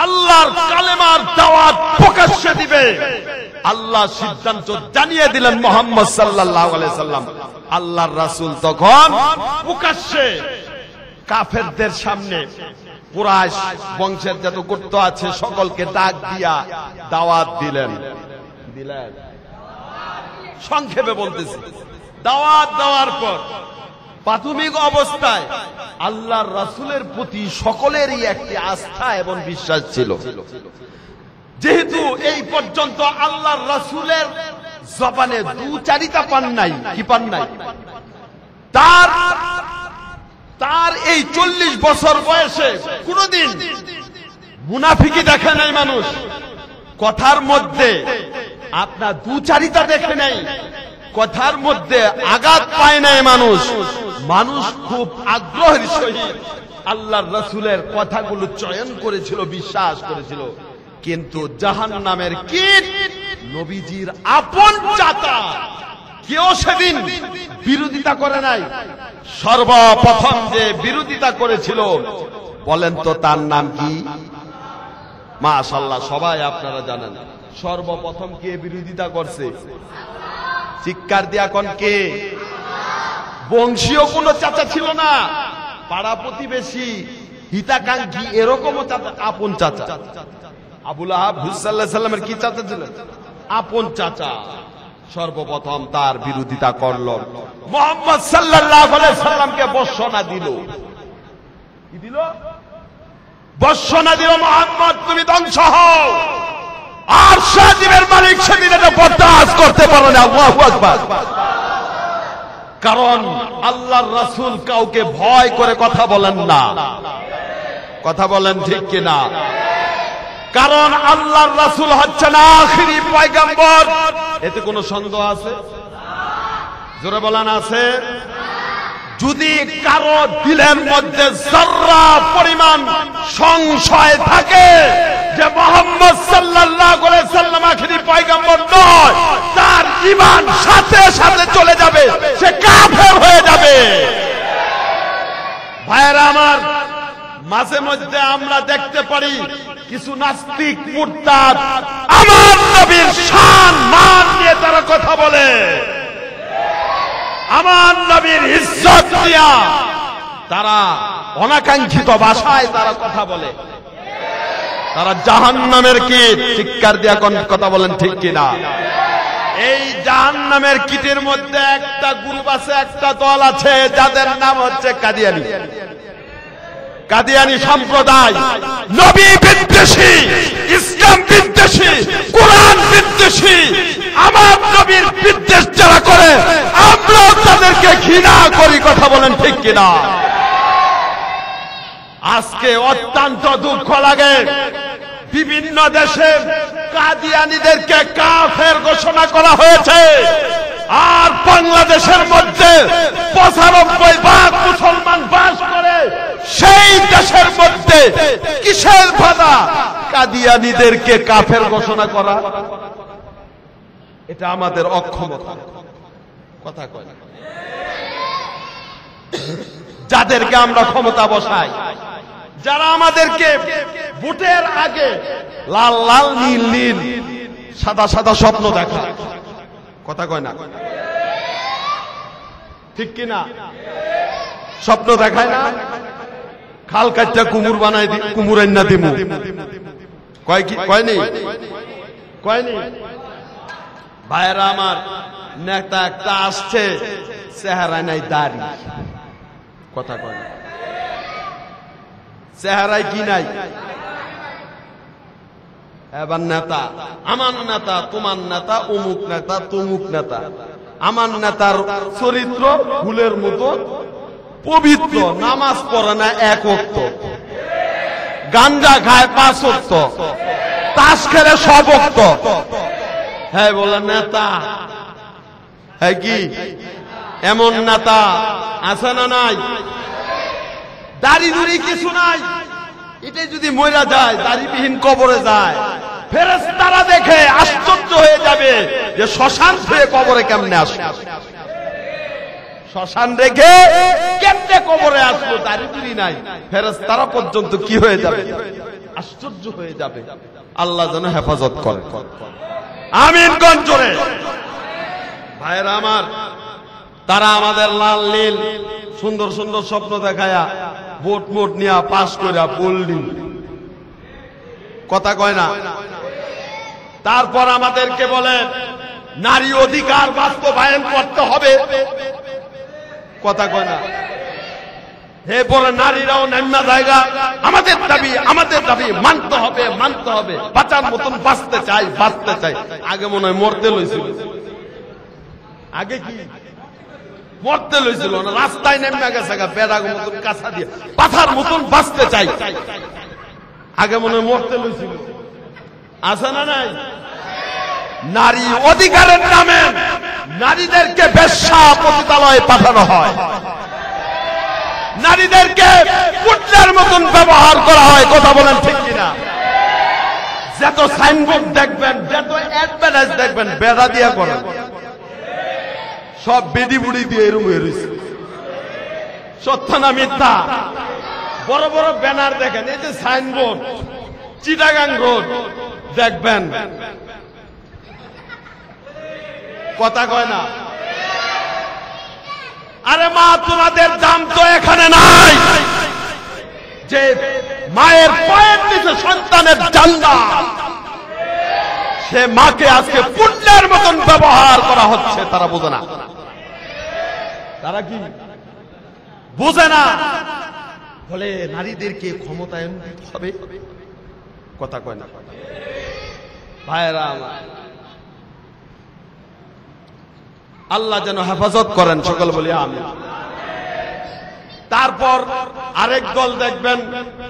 Speaker 1: আল্লাহর কালেমার দাওয়াত প্রকাশ্যে দিবে, আল্লাহ সিদ্ধান্ত জানিয়ে দিলেন মুহাম্মদ সাল্লাল্লাহু আলাইহি সাল্লাম। আল্লাহর রাসূল তখন প্রকাশ্যে কাফেরদের সামনে কুরাইশ বংশের যত গোত্র আছে সকলকে ডাক দিয়া দাওয়াত দিলেন। সংক্ষেপে বলতেছি, দাওয়াত দেওয়ার পর প্রাথমিক অবস্থায় আল্লাহর রাসূলের প্রতি সকলেরই একটি আস্থা এবং বিশ্বাস ছিল। যেহেতু এই পর্যন্ত আল্লাহর রাসূলের জবানে দুচারিতা পান নাই। কি পান নাই? তার এই 40 বছর বয়সে কোনদিন মুনাফিকি দেখে নাই মানুষ। কথার মধ্যে আপনার দুচারিতা দেখে নাই। কথার মধ্যে আঘাত পায় নাই মানুষ। মানুষ খুব আগ্রহের সহিত আল্লাহর রাসূলের কথাগুলো চয়ন করেছিল, বিশ্বাস করেছিল। কিন্তু জাহান্নামের কীট, নবীজির আপন চাচা কেউ সেদিন বিরোধিতা করে নাই। সর্বপ্রথম যে বিরোধিতা করেছিল বলেন তো তার নাম কি? মাশাআল্লাহ, সবাই আপনারা জানেন সর্বপ্রথম কে বিরোধিতা করছে? চিৎকার দিয়া কোন কে? বংশীয় কোন চাচা ছিল না, পাড়া প্রতিবেশী হিতাকাঙ্ক্ষী এরকমও চাচা, আপন চাচা। আবুল আহাব হুজুর সাল্লাল্লাহু আলাইহি সাল্লামের কি চাচা ছিলেন? আপন চাচা। সর্বপ্রথম তার বিরোধিতা করল, মুহাম্মদ সাল্লাল্লাহু আলাইহি সাল্লামকে বর্ষনা দিল। কি দিল? বর্ষনা দিল, মুহাম্মদ তুমি ধ্বংস হও। আর সাজিবের মালিক সেদিন এটা বরদাস্ত করতে পারে না। আল্লাহু আকবার। কারণ আল্লাহর রাসূল কাউকে ভয় করে কথা বলেন না। কথা বলেন ঠিক কিনা? কারণ আল্লাহর রাসূল হচ্ছেন আখিরি পয়গম্বর। এতে কোনো সন্দেহ আছে? জোরে বলেন আছে? যদি কারো দিলের মধ্যে যারা পরিমাণ সংশয় থাকে যে মুহাম্মদ সাল্লাল্লাহু আলাইহি সাল্লাম আখিরি পয়গম্বর নয়, তার ঈমান সাথে সাথে চলে যাবে, সে কাফের হয়ে যাবে। ভাইরা আমার, মাঝে মধ্যে আমরা দেখতে পারি কিছু নাস্তিক মুরতাদ আমার নবীর শান মান নিয়ে তারা কথা বলে, আমার নবীর ইজ্জত দিয়া তারা অনাকাঙ্ক্ষিত ভাষায় তারা কথা বলে। তারা জাহান্নামের কীট। চিৎকার দিয়া কোন কথা বলেন ঠিক কিনা? এই জাহান্নামের কীটের মধ্যে একটা গ্রুপ আছে, একটা দল আছে যাদের নাম হচ্ছে কাদিয়ানী। কাদিয়ানী সম্প্রদায় নবী বিদ্বেষী, ইসলাম বিদ্বেষী, কোরআন বিদ্বেষী। আমার নবীর বিদ্বেষ যারা করে আমরাও তাদেরকে ঘৃণা করি। কথা বলেন ঠিক কিনা? আজকে অত্যন্ত দুঃখ লাগে, বিভিন্ন দেশে কাদিয়ানীদেরকে কাফের ঘোষণা করা হয়েছে, আর বাংলাদেশের মধ্যে ৯৫% মুসলমান বাস করে। সেই দেশের মধ্যে কিসের বাধা কাদিয়ানীদেরকে কাফের ঘোষণা করা? এটা আমাদের অক্ষমতা। কথা কয় না? যাদেরকে আমরা ক্ষমতা বসাই, যারা আমাদেরকে ভোটের আগে লাল লাল নীল নীল সাদা সাদা স্বপ্ন দেখায়। কথা কয় না? ঠিক কিনা? স্বপ্ন দেখায় না? খাল কাটটা কুমুর বানাই দি, কুমুর আইনা দিমু। কয় কি? কয়নি? কয়নি? ভাইরা আমার, নেতা একটা আসছে, চেহারা নাই দাড়ি। কথা কয় না? চেহারায় কি নাই? এবার নেতা, আমার নেতা, তোমার নেতা, অমুক নেতা, তমুক নেতা। আমার নেতার চরিত্র ফুলের মতো পবিত্র, নামাজ পড়ে না ১ ওয়াক্ত, গাঞ্জা খায় ৫ ওয়াক্ত, তাস খেলে ১০০ ওয়াক্ত। হ্যাঁ বলে নেতা। হ্যাঁ কি এমন নেতা আছে না নাই? দাড়ি দুড়ি কিছু নাই। এটা যদি মরে যায়, দাড়িবিহীন কবরে যায়, ফেরেশতারা দেখে আশ্চর্য হয়ে যাবে যে শ্মশান থেকে কবরে কেমনে আসে। শ্মশান রেখে কেমনে কবরে আসলো, দাড়ি নাই। ফেরেশতারা পর্যন্ত কি হয়ে যাবে? আশ্চর্য হয়ে যাবে। আল্লাহ যেন হেফাজত করে। আমিন কোন জোরে? ভাইরা আমার, তারা আমাদের লাল নীল সুন্দর সুন্দর স্বপ্ন দেখায়া ভোট মোট নিয়া পাস করিয়া পড়লি। কথা কয় না? তারপর আমাদেরকে বলে নারী অধিকার বাস্তবায়ন করতে হবে। কথা কয় না? হে বলে নারীরাও নাম্য জায়গা, আমাদের দাবি, আমাদের দাবি মানতে হবে, মানতে হবে। বাঁচার মতন বাঁচতে চাই, বাঁচতে চাই। আগে মনে হয় মরতে লইছিল। আগে কি মরতে লইছিল না, রাস্তায় নেমে গেছে বেড়ার মতন কাছা দিয়ে, পাথার মতন বাঁচতে চাই। আগে মনে হয় মরতে লইছিল। আছে না নাই? নারী অধিকারের নামে নারীদেরকে বেশ্যা পতিতালয়ে পাঠানো হয়, নারীদেরকে পুত্রের মতন ব্যবহার করা হয়। কথা বলেন ঠিক কিনা? যত সাইনবোর্ড দেখবেন, যত অ্যাডভার্টাইজ দেখবেন, বেড়া দিয়া করেন। সব বেডি বুড়ি দিয়ে এরম হয়ে রয়েছে। সত্য না মিথ্যা? বড় বড় ব্যানার দেখেন, এই যে সাইনবোর্ড, চিটাগাং রোড দেখবেন, কথা কয় না। আরে মা, তোমাদের দাম তো এখানে নাই যে মায়ের পায়ের নিচে সন্তানের জান্নাত, সে মাকে আজকে পুণ্যের মতন ব্যবহার করা হচ্ছে। তারা বোঝে না, তারা কি বোঝে না? বলে নারীদেরকে ক্ষমতায়ন দিতে হবে, কথা কয় না। ভাইরা আমার, আল্লাহ যেন হেফাজত করেন, সকল বলি আমিন। তারপর আরেক দল দেখবেন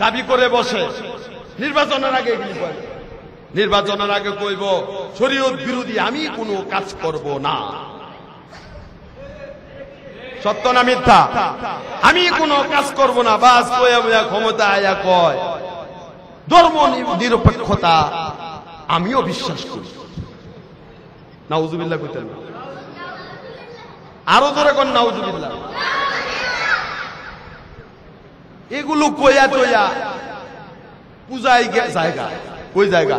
Speaker 1: দাবি করে বসে, নির্বাচনের আগে কি করে? নির্বাচনের আগে কইব শরীয়ত বিরোধী আমি কোনো কাজ করব না। সত্য না মিথ্যা? আমি কোনো কাজ করব না, বাস কইয়া ক্ষমতা আয়া কয় ধর্ম নিরপেক্ষতা আমিও বিশ্বাস করি। নাউজুবিল্লাহ কইতেন না, আরো ধরে কোন নাউজুবিল্লাহ। এগুলো কইয়া টইয়া পূজায় জায়গা, ওই জায়গা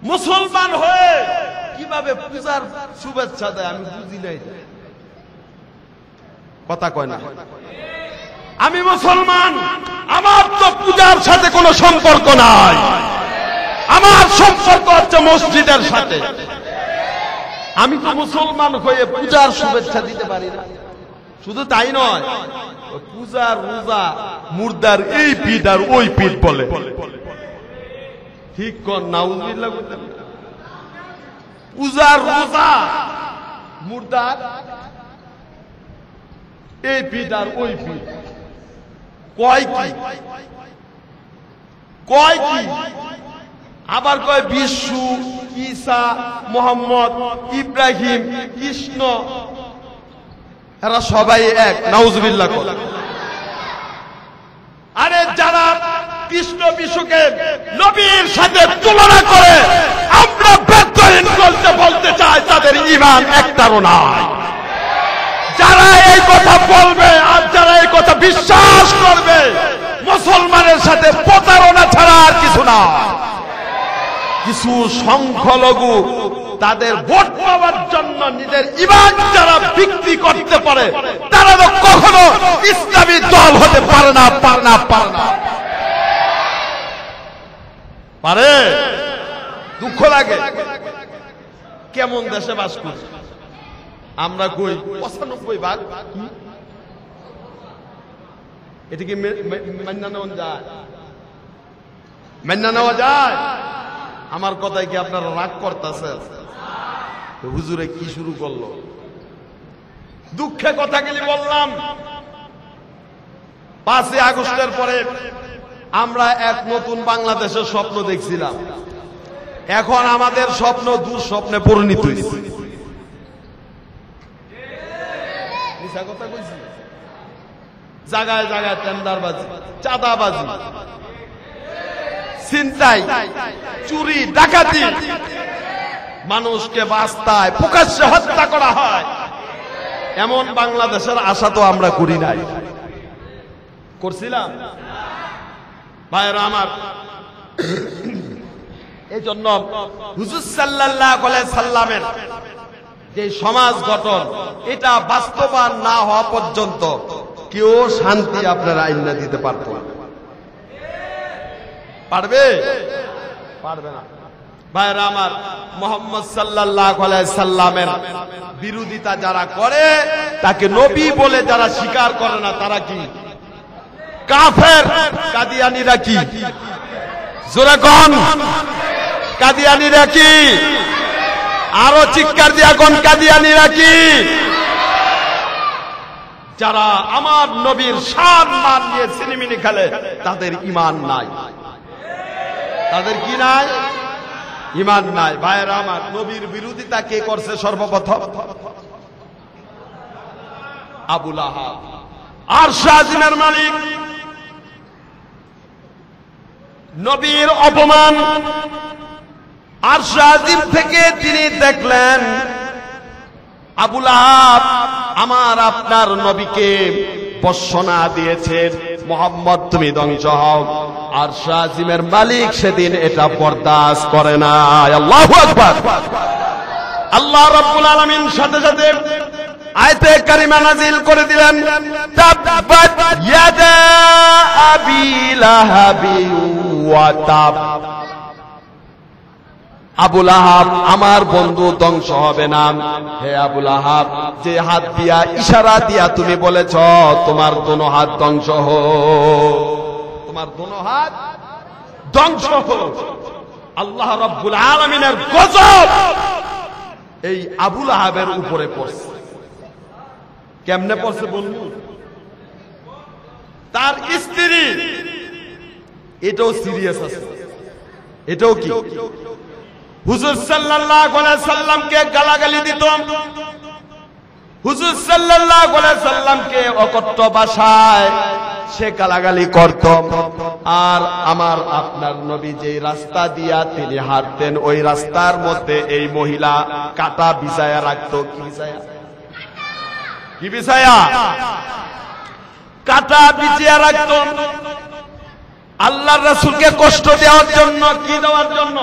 Speaker 1: মুসলমান হয়ে কিভাবে পূজার শুভেচ্ছা দেয় আমি বুঝি নাই। কথা কয় না। আমি মুসলমান, আমার তো পূজার সাথে কোনো সম্পর্ক নাই, আমার সম্পর্ক হচ্ছে মসজিদের সাথে। আমি তো মুসলমান হয়ে পূজার শুভেচ্ছা দিতে পারি না। শুধু তাই নয়, পূজা রোজা মুর্দার এই পিঠ আর ওই পিঠ বলে, ঠিক কর নাউজুবিল্লাহ। পূজা রোজা মুর্দার এই পিঠ আর ওই পিঠ কয় কি? কয় কি? আবার কয় বিষ্ণু, ঈসা, মোহাম্মদ, ইব্রাহিম, কৃষ্ণ, এরা সবাই এক। নাউজুবিল্লাহ। আরে যারা কৃষ্ণ বিষ্ণুকে নবীর সাথে তুলনা করে আমরা ব্যর্থহীন বলতে চাই, তাদের ঈমান একটারও নাই। যারা এই কথা বলবে আর যারা এই কথা বিশ্বাস করবে, মুসলমানের সাথে প্রতারণা ছাড়া আর কিছু না। কিছু সংখ্যালঘু তাদের ভোট পাওয়ার জন্য নিজের ঈমান যারা বিক্রি করতে পারে, তারা তো কখনো ইসলামী দল হতে পারে না, পারে না, পারে না। পারে? দুঃখ লাগে। কেমন দেশে বাস করি আমরা? কই 95 এটা কি মান্না নেওয়া যায়? মান্না নেওয়া যায়? আমার কথায় কি আপনারা রাগ করতেছেন? হুজুরে কি শুরু করলো? দুঃখে কথা গেলি বললাম। 5ই আগস্টের পরে আমরা এক নতুন বাংলাদেশের স্বপ্ন দেখছিলাম। এখন আমাদের স্বপ্ন দুঃস্বপ্নে পরিণত হয়েছে। কথা কইছি, জায়গায় জায়গায় টেন্ডারবাজি, চাঁদাবাজি, ছিনতাই, চুরি, ডাকাতি, মানুষকে বাস্তায় প্রকাশ্যে হত্যা করা হয়। এমন বাংলাদেশের আশা তো আমরা করি নাই। করছিলাম? ভাইরা আমার, এই জন্য হুজুর সাল্লাল্লাহু আলাইহি সাল্লামের যে সমাজ গঠন, এটা বাস্তবায়ন না হওয়া পর্যন্ত কেউ শান্তি আপনারা আইনা দিতে পারবে না। পারবে? পারবে না। ভাইরা আমার, মুহাম্মদ সাল্লাল্লাহু আলাইহি সাল্লামের বিরোধিতা যারা করে, তাকে নবী বলে যারা স্বীকার করে না, তারা কি কাফের। কাদিয়ানীরা কি? জোরে কোন কাদিয়ানীরা কি? আরো চিৎকার দিয়া কোন কাদিয়ানীরা কি? যারা আমার নবীর সম্মান নিয়ে সিনেমিনি খেলে, তাদের ঈমান নাই। তাদের কি নাই? ঈমান নাই। ভাইরা আমার, নবীর বিরোধিতা কে করছে সর্বপ্রথম? আবু লাহাব, আরশ আজিমের মালিক। নবীর অপমান, আরশ আজিম থেকে তিনি দেখলেন আবু লাহাব আমার আপনার নবীকে বর্ষণা দিয়েছেন, মুহাম্মদ তুমি ধ্বংস হও। আর শাজিমের মালিক সেদিন এটা বরদাস্ত করে না। আল্লাহু আকবার। আল্লাহ রাব্বুল আলামিন সাথে সাথে আয়াতে কারিমা নাযিল করে দিলেন, তাব্বাত ইয়াদা আবি লাহাবি ওয়া তাব। আবু লাহাব আমার বন্ধু ধ্বংস হবে না। হে আবু লাহাব, যে হাত দিয়া ইশারা দিয়া তুমি বলেছ তোমার দোনো হাত ধ্বংস হোক, তোমার দোনো হাত ধ্বংস হোক। আল্লাহ রাব্বুল আলামিনের গজব এই আবু লাহাবের উপরে পড়ছে। কেমনে পড়ছে বলবো? তার স্ত্রী, এটাও সিরিয়াস আছে, এটাও কি হুজুর সাল্লাল্লাহু আলাইহি সাল্লামকে গালাগালি দিত, হুজুর সাল্লাল্লাহু আলাইহি সাল্লামকে অকট্য ভাষায় সে গালাগালি করত। আর আমার আপনার নবী যে রাস্তা দিয়া তিনি হাঁটতেন ওই রাস্তার মধ্যে এই মহিলা কাটা বিছায়া রাখতো। কি বিছায়া? কি বিছায়া? কাটা বিছিয়া রাখতো আল্লাহর রাসূলকে কষ্ট দেওয়ার জন্য। কি দেওয়ার জন্য?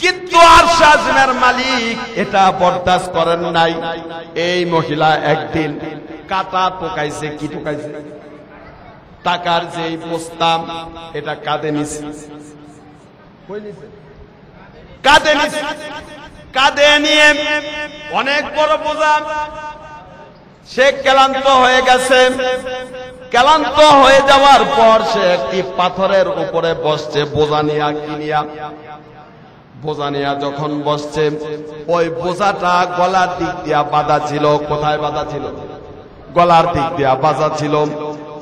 Speaker 1: কিন্তু আরশ আজিমের মালিক এটা বরদাস্ত করেন নাই। এই মহিলা একদিন কাটা টোকাইছে। কি টোকাইছে? টাকার যে বস্তা এটা কাঁধে নিছে, কাঁধে নিছে, কাঁধে নিয়ে অনেক বড় বোঝা। সে ক্লান্ত হয়ে গেছে। ক্লান্ত হয়ে যাওয়ার পর সে একটি পাথরের উপরে বসছে বোঝা নিয়া। কি নিয়া? বোঝা নিয়া যখন বসছে ওই বোঝাটা গলার দিক দিয়া বাঁধা ছিল। কোথায় বাঁধা ছিল? গলার দিক দিয়া বাঁধা ছিল।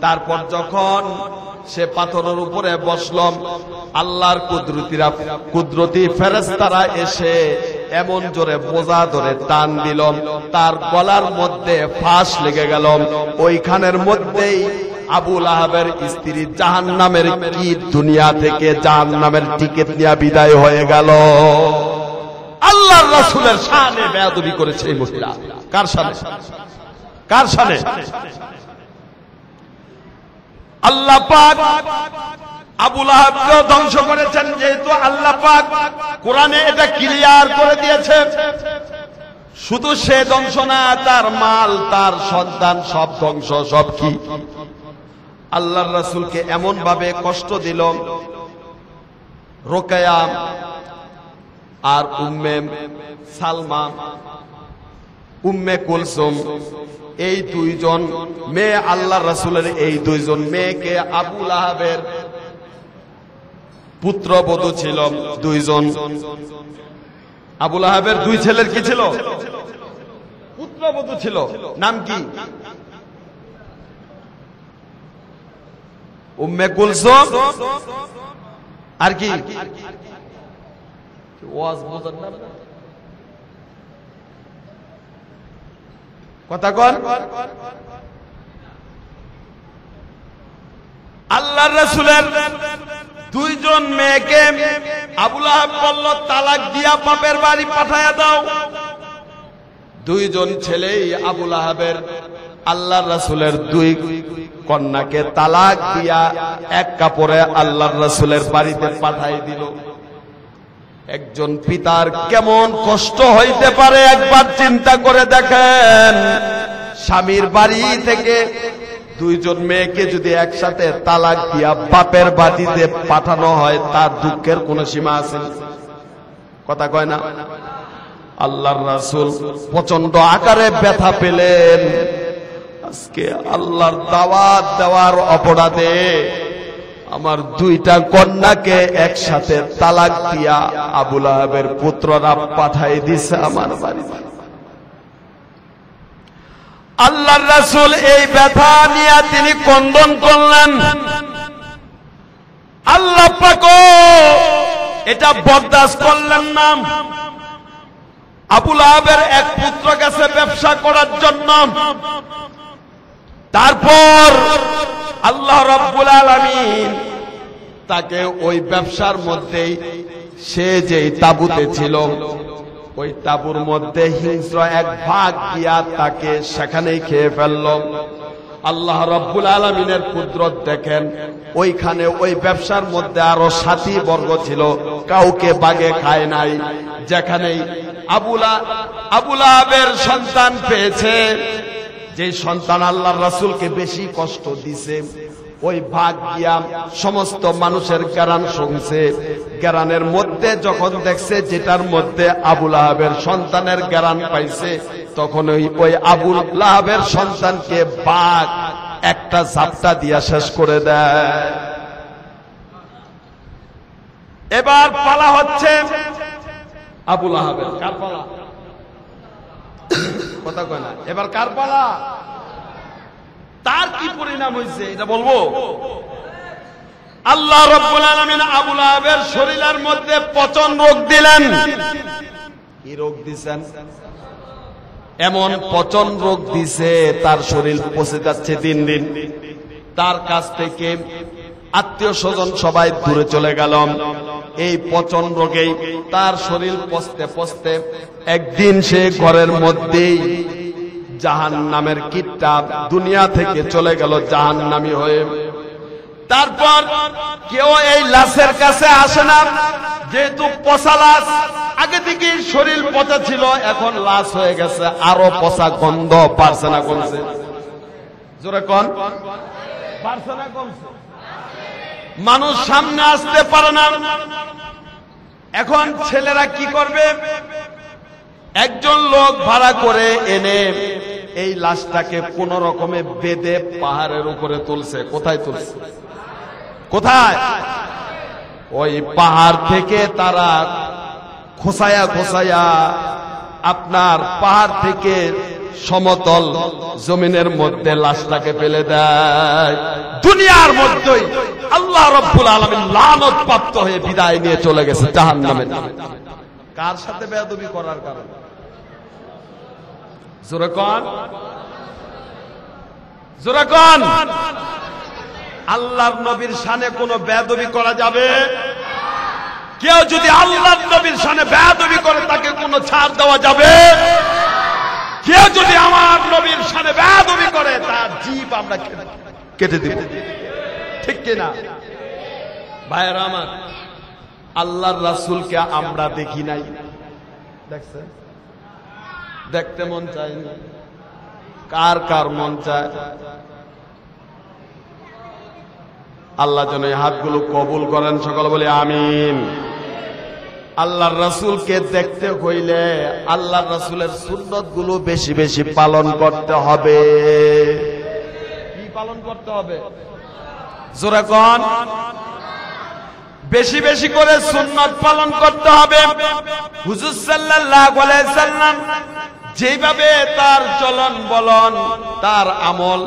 Speaker 1: তারপর যখন সে পাথরের উপরে বসল, আল্লাহর কুদরতি ফেরেশতারা এসে এমন জোরে বোঝা ধরে টান দিল, তার গলার মধ্যে ফাঁস লেগে গেল। ওইখানের মধ্যেই আবু লাহাবের স্ত্রী জাহান্নামের কি দুনিয়া থেকে জাহান্নামের টিকিট নিয়ে বিদায় হয়ে গেল। আল্লাহর রাসূলের শানে বেয়াদবি করেছে এই মহিলা। কার শানে? কার শানে? আল্লাহ পাক আবু লাহাবকে ধ্বংস করেছেন, যেহেতু আল্লাহ পাক কোরআনে এটা ক্লিয়ার করে দিয়েছে। শুধু সে ধ্বংস না, তার মাল, তার সন্তান সব ধ্বংস। সব কি? আল্লাহর রাসূলকে এমন ভাবে কষ্ট দিল। রোকায়া আর উম্মে সালমা, উম্মে কুলসুম, এই দুইজন মেয়ে আল্লাহর রাসূলের এই দুইজন মেয়েকে আবু লাহাবের পুত্রবধূ ছিল দুইজন। আবু লাহাবের দুই ছেলের কি ছিল? পুত্রবধূ ছিল। নাম কি? উম্মে কুলসুম আর কি? ওয়াজ বোঝার নাম কথা কন। আল্লাহর রাসূলের দুইজন মেয়েকে আবু লাহাব বলল তালাক দিয়া বাপের বাড়ি পাঠায়া দাও। দুইজন ছেলেই আবু লাহাবের আল্লাহর রাসূলের দুই কন্যাকে তালাক দিয়া এক কাপড়ে আল্লাহর রাসূলের বাড়িতে পাঠাই দিল। একজন পিতার কেমন কষ্ট হইতে পারে একবার চিন্তা করে দেখেন। স্বামীর বাড়ি থেকে দুইজন মেয়েকে যদি একসাথে তালাক দিয়া বাপের বাড়িতে পাঠানো হয়, তার দুঃখের কোন সীমা আছে? কথা কয় না? আল্লাহর রাসূল প্রচন্ড আকারে ব্যথা পেলেন। আজকে আল্লাহর দাওয়াত দেওয়ার অপরাধে আমার দুইটা কন্যাকে একসাথে তালাক দিয়া আবু লাহাবের পুত্ররা পাঠাই দিছে আমার বাড়িতে। আল্লাহর রাসূল এই ব্যথা নিয়ে তিনি কন্দন করলেন। আল্লাহ পাক এটা বরদাস্ত করলেন না। আবু লাহাবের এক পুত্র গেছে ব্যবসা করার জন্য। তারপর আল্লাহ রাব্বুল আলামিন তাকে ওই ব্যবসার মধ্যেই সে যেই তাঁবুতে ছিল ওই তাঁবুর মধ্যে হিংস্র এক বাঘ গিয়া তাকে সেখানেই খেয়ে ফেলল। আল্লাহ রাব্বুল আলামিনের কুদরত দেখেন, ওইখানে ওই ব্যবসার মধ্যে আরো সাথী বর্গ ছিল, কাউকে বাগে খায় নাই। যেখানেই আবু লাহাবের সন্তান পেয়েছে, যে সন্তান আল্লাহর রাসূলকে বেশি কষ্ট দিছে, ওই বাঘ গিয়া সমস্ত মানুষের জ্ঞান শুনছে। জ্ঞানের মধ্যে যখন দেখছে যেটার মধ্যে আবু লাহাবের সন্তানের জ্ঞান পাইছে, তখন ওই আবু লাহাবের সন্তানকে বাঘ একটা ঝাপটা দিয়া শেষ করে দেয়। এবার পালা হচ্ছে আবু লাহাবের। কার পালা? কথা কয় না। এবার কার পালা? তার কি পরিণাম হয়েছে এটা বলবো? আল্লাহ রাব্বুল আলামিন আবু লাহাবের শরীরের মধ্যে পচন রোগ দিলেন। কি রোগ দিছেন? এমন পচন রোগ দিছে, তার শরীর পচে যাচ্ছে দিন দিন। তার কাছ থেকে আত্মীয় স্বজন সবাই দূরে চলে গেল। এই পচন রোগেই তার শরীর পচতে পচতে একদিন সে ঘরের মধ্যেই জাহান্নামের কীটটা দুনিয়া থেকে চলে গেল জাহান্নামী হয়ে। তারপর কেউ এই লাশের কাছে আসে না, যেহেতু পচা লাশ, আগে থেকে শরীর পচা ছিল, এখন লাশ হয়ে গেছে, আরো পচা গন্ধ বাড়ছে না কমছে? জোরে কোন, বাড়ছে না কমছে? মানুষ সামনে আসতে পারে না। এখন ছেলেরা কি করবে? একজন লোক ভাড়া করে এনে এই লাশটাকে কোন রকমে বেঁধে পাহাড়ের উপরে তুলছে। কোথায় তুলছে? কোথায়? ওই পাহাড় থেকে তারা খোসায়া খোসায়া আপনার পাহাড় থেকে সমতল জমিনের মধ্যে লাশটাকে ফেলে দেয়। দুনিয়ার মধ্যেই আল্লাহ রাব্বুল আলামিন লানত প্রাপ্ত হয়ে বিদায় নিয়ে চলে গেছে জাহান্নামে। কার সাথে বেয়াদবি করার কারণে? জোরে কোন, জোরে কোন। আল্লাহর নবীর শানে কোনো বেয়াদবি করা যাবে? কেউ যদি আল্লাহর নবীর শানে বেয়াদবি করে তাকে কোনো ছাড় দেওয়া যাবে? কেউ যদি আমার নবীর শানে বেয়াদবি করে তার জিভ আমরা কেটে দিব, ঠিক কিনা? ভাইয়েরা আমার, আল্লাহর রাসূলকে আমরা দেখি নাই, দেখছেন? দেখতে মন চায় না? কার কার মন চায়? আল্লাহ যেন এই হাতগুলো কবুল করেন, সকলে বলে আমিন। আল্লাহর রাসূলকে দেখতে হইলে আল্লাহর রাসূলের সুন্নাত গুলো বেশি বেশি পালন করতে হবে। কি পালন করতে হবে? জোরে কোন, বেশি বেশি করে সুন্নাত পালন করতে হবে। হুজুর সাল্লাল্লাহু আলাইহি সাল্লাম যেভাবে তার চলন বলন, তার আমল,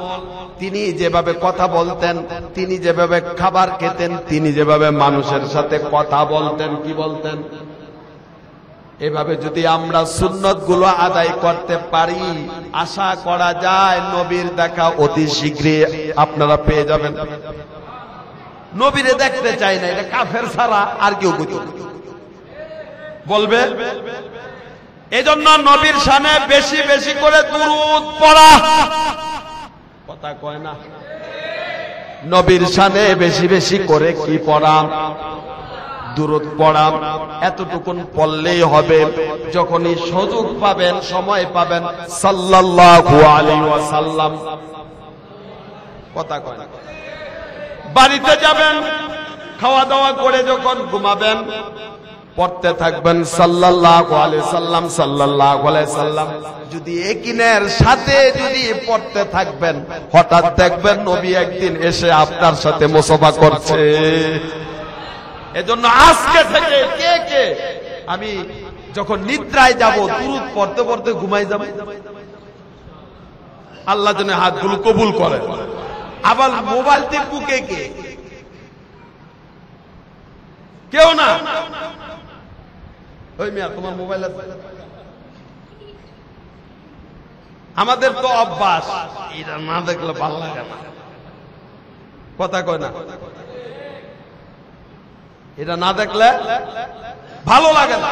Speaker 1: তিনি যেভাবে কথা বলতেন, তিনি যেভাবে খাবার খেতেন, তিনি যেভাবে মানুষের সাথে কথা বলতেন, কি বলতেন, এভাবে যদি আমরা সুন্নত গুলো আদায় করতে পারি, আশা করা যায় নবীর দেখা অতি শীঘ্রই আপনারা পেয়ে যাবেন। নবীরে দেখতে চাই না, এটা কাফের ছাড়া আর কেউ বলবে। এজন্য নবীর শানে বেশি বেশি করে দুরূদ পড়া। কথা কয় না? নবীর শানে বেশি বেশি করে কি পড়া? দুরূদ পড়া। এতটুকুন পড়লেই হবে। যখনই সুযোগ পাবেন, সময় পাবেন, সাল্লাল্লাহু আলাইহি ওয়াসাল্লাম। কথা কয় না? বাড়িতে যাবেন, খাওয়া দাওয়া করে যখন ঘুমাবেন, পড়তে থাকবেন সাল্লাল্লাহু আলাইহি সাল্লাম, সাল্লাল্লাহু আলাইহি সাল্লাম। যদি একিনের সাথে যদি পড়তে থাকবেন, হঠাৎ দেখবেন নবী একদিন এসে আপনার সাথে মুসাফা করছে। এজন্য আজকে থেকে কে কে আমি যখন নিদ্রায় যাব দুরূদ পড়তে পড়তে ঘুমাই যাব? আল্লাহ যেন হাতগুলো কবুল করেন। আবার মোবাইল টিপু কে কে? কেউ না। ওই মিয়া তোমার মোবাইল আছে? আমাদের তো অভ্যাস, এটা না দেখলে ভালো লাগে না। কথা কয় না? এটা না দেখলে ভালো লাগে না।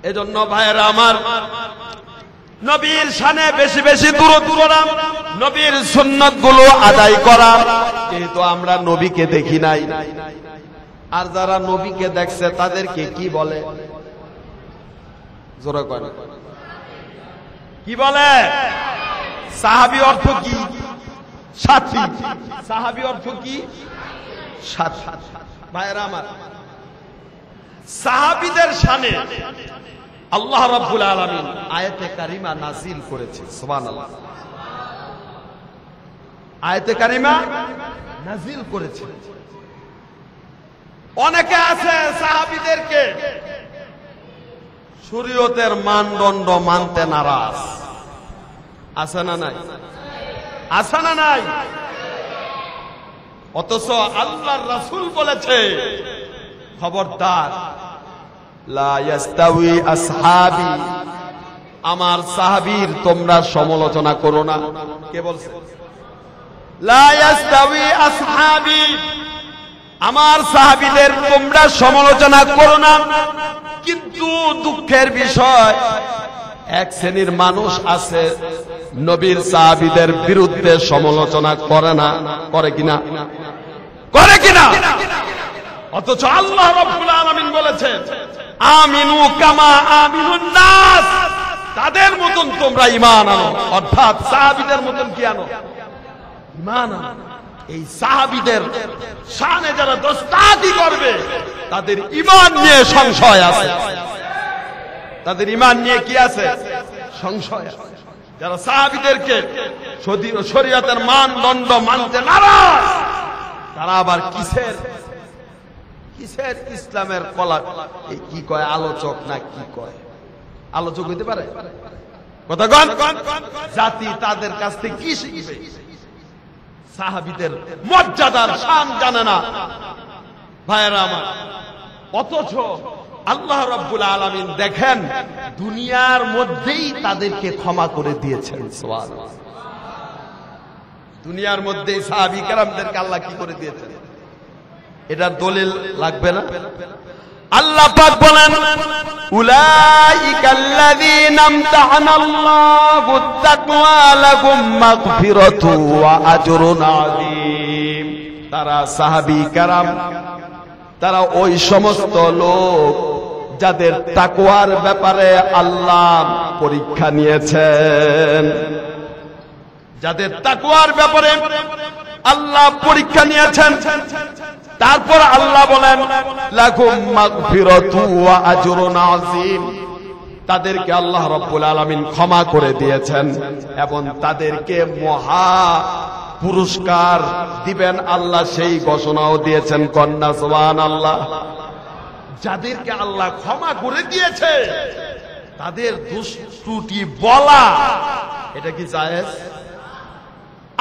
Speaker 1: এজন্য ভাইয়েরা আমার, নবীর শানে বেশি বেশি দরুদ পড়া, নবীর সুন্নাত গুলো আদায় করা। যেহেতু আমরা নবীকে দেখি নাই, আর যারা নবীকে দেখছে তাদেরকে কি বলে? জোরে কয় না, কি বলে? সাহাবী অর্থ কি? সাথী। সাহাবী অর্থ কি? সাথী। ভাইয়েরা আমার, সাহাবীদের শানে আল্লাহ রাব্বুল আলামিন আয়াতে কারিমা নাযিল করেছে। সুবহানাল্লাহ। আয়াতে কারিমা নাযিল করেছে। অনেকে আছে সাহাবীদেরকে শরীয়তের মানদণ্ড মানতে নারাজ। আছে না নাই? আছে না নাই? অথচ আল্লাহর রাসূল বলেছে, খবরদার, লা ইয়াস্তাউই আসহাবি, আমার সাহাবীর তোমরা সমালোচনা করো না। কে বলছে? লা ইয়াস্তাউই আসহাবি, আমার সাহাবীদের তোমরা সমালোচনা করো না। কিন্তু দুঃখের বিষয়, এক শ্রেণীর মানুষ আছে নবীর সাহাবীদের বিরুদ্ধে সমালোচনা করে না। করে কিনা? করে কিনা? অথচ আল্লাহ রাব্বুল আলামিন বলেছেন, আমিনু কামা আমিনুন নাস, তাদের মতন তোমরা ঈমান আনো। অর্থাৎ সাহাবীদের মতন কি আনো? ঈমান আনো। এই সাহাবীদের শানে যারা দস্তাকি করবে তাদের ঈমান নিয়ে সংশয় আছে। তাদের ঈমান নিয়ে কি আছে? সংশয় আছে। যারা সাহাবীদেরকে শরীয়তের মানদণ্ড মানতে নারাজ, তারা আবার কিসের ইসলামের কলা কি কয়? আলোচক না কি কয়? আলোচক হইতে পারে? কথা কন। জাতি তাদের কাছ থেকে কি শিখবে? সাহাবীদের মর্যাদার শান জানে না ভাইয়েরা আমার। অথচ আল্লাহ রাব্বুল আলামিন দেখেন দুনিয়ার মধ্যেই তাদেরকে ক্ষমা করে দিয়েছেন। সুবহানাল্লাহ। দুনিয়ার মধ্যেই সাহাবী কেরামদেরকে আল্লাহ কি করে দিয়েছেন? এটা দলিল লাগবে না? আল্লাহ পাক বলেন, উলাইকাল্লাযীনা ইমতাহানাল্লাহু আত-তাকওয়া লাহুম মাগফিরাতু ওয়া আজরুন আযীম। তারা সাহাবী কেরাম, তারা ওই সমস্ত লোক যাদের তাকওয়ার ব্যাপারে আল্লাহ পরীক্ষা নিয়েছেন। যাদের তাকওয়ার ব্যাপারে আল্লাহ পরীক্ষা নিয়েছেন। তারপর আল্লাহ বলেন, লাহুম মাগফিরাতু ওয়া আজরুন আযীম, তাদেরকে আল্লাহ রাব্বুল আলামিন ক্ষমা করে দিয়েছেন এবং তাদেরকে মহা পুরস্কার দিবেন আল্লাহ, সেই ঘোষণাও দিয়েছেন। কন্যা সুবহানাল্লাহ। যাদেরকে আল্লাহ ক্ষমা করে দিয়েছে তাদের দোষ ত্রুটি বলা, এটা কি জায়েজ?